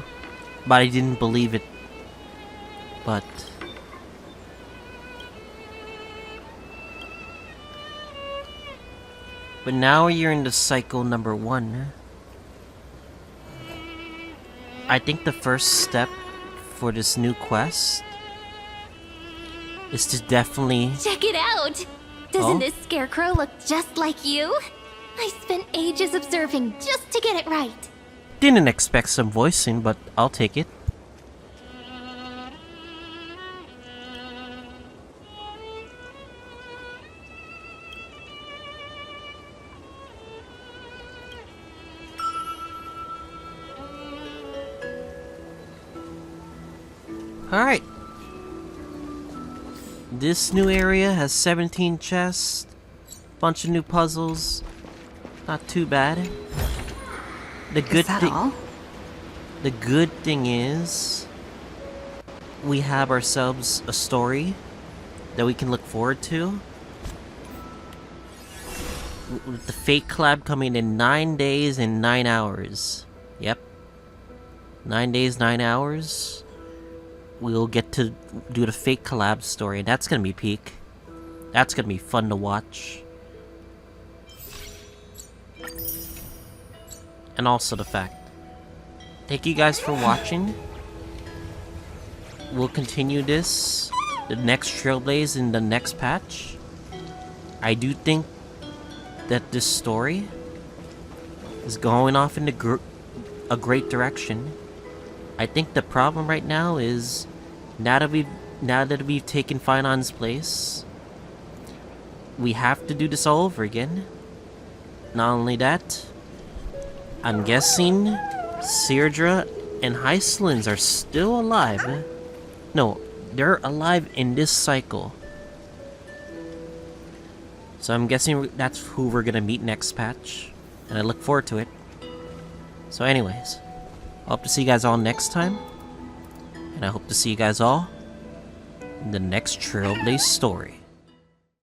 but I didn't believe it. But But now you're in the cycle number 1. I think the first step for this new quest is to definitely... Check it out! Doesn't this scarecrow look just like you? I spent ages observing just to get it right. Didn't expect some voicing, but I'll take it. Alright. This new area has 17 chests, bunch of new puzzles. Not too bad. The good thing. The good thing is, we have ourselves a story that we can look forward to. With the Fate collab coming in 9 days and 9 hours. Yep. 9 days, 9 hours. We'll get to do the Fate collab story, and that's gonna be peak. That's gonna be fun to watch. And also the fact. Thank you guys for watching. We'll continue this, the next Trailblaze in the next patch. I do think that this story is going off in a great direction. I think the problem right now is now that we've taken Phainon's place, we have to do this all over again. Not only that, I'm guessing Cyrene and Hyacine are still alive. No, they're alive in this cycle. So I'm guessing that's who we're gonna meet next patch, and I look forward to it. So anyways, I hope to see you guys all next time, and I hope to see you guys all in the next Trailblaze story.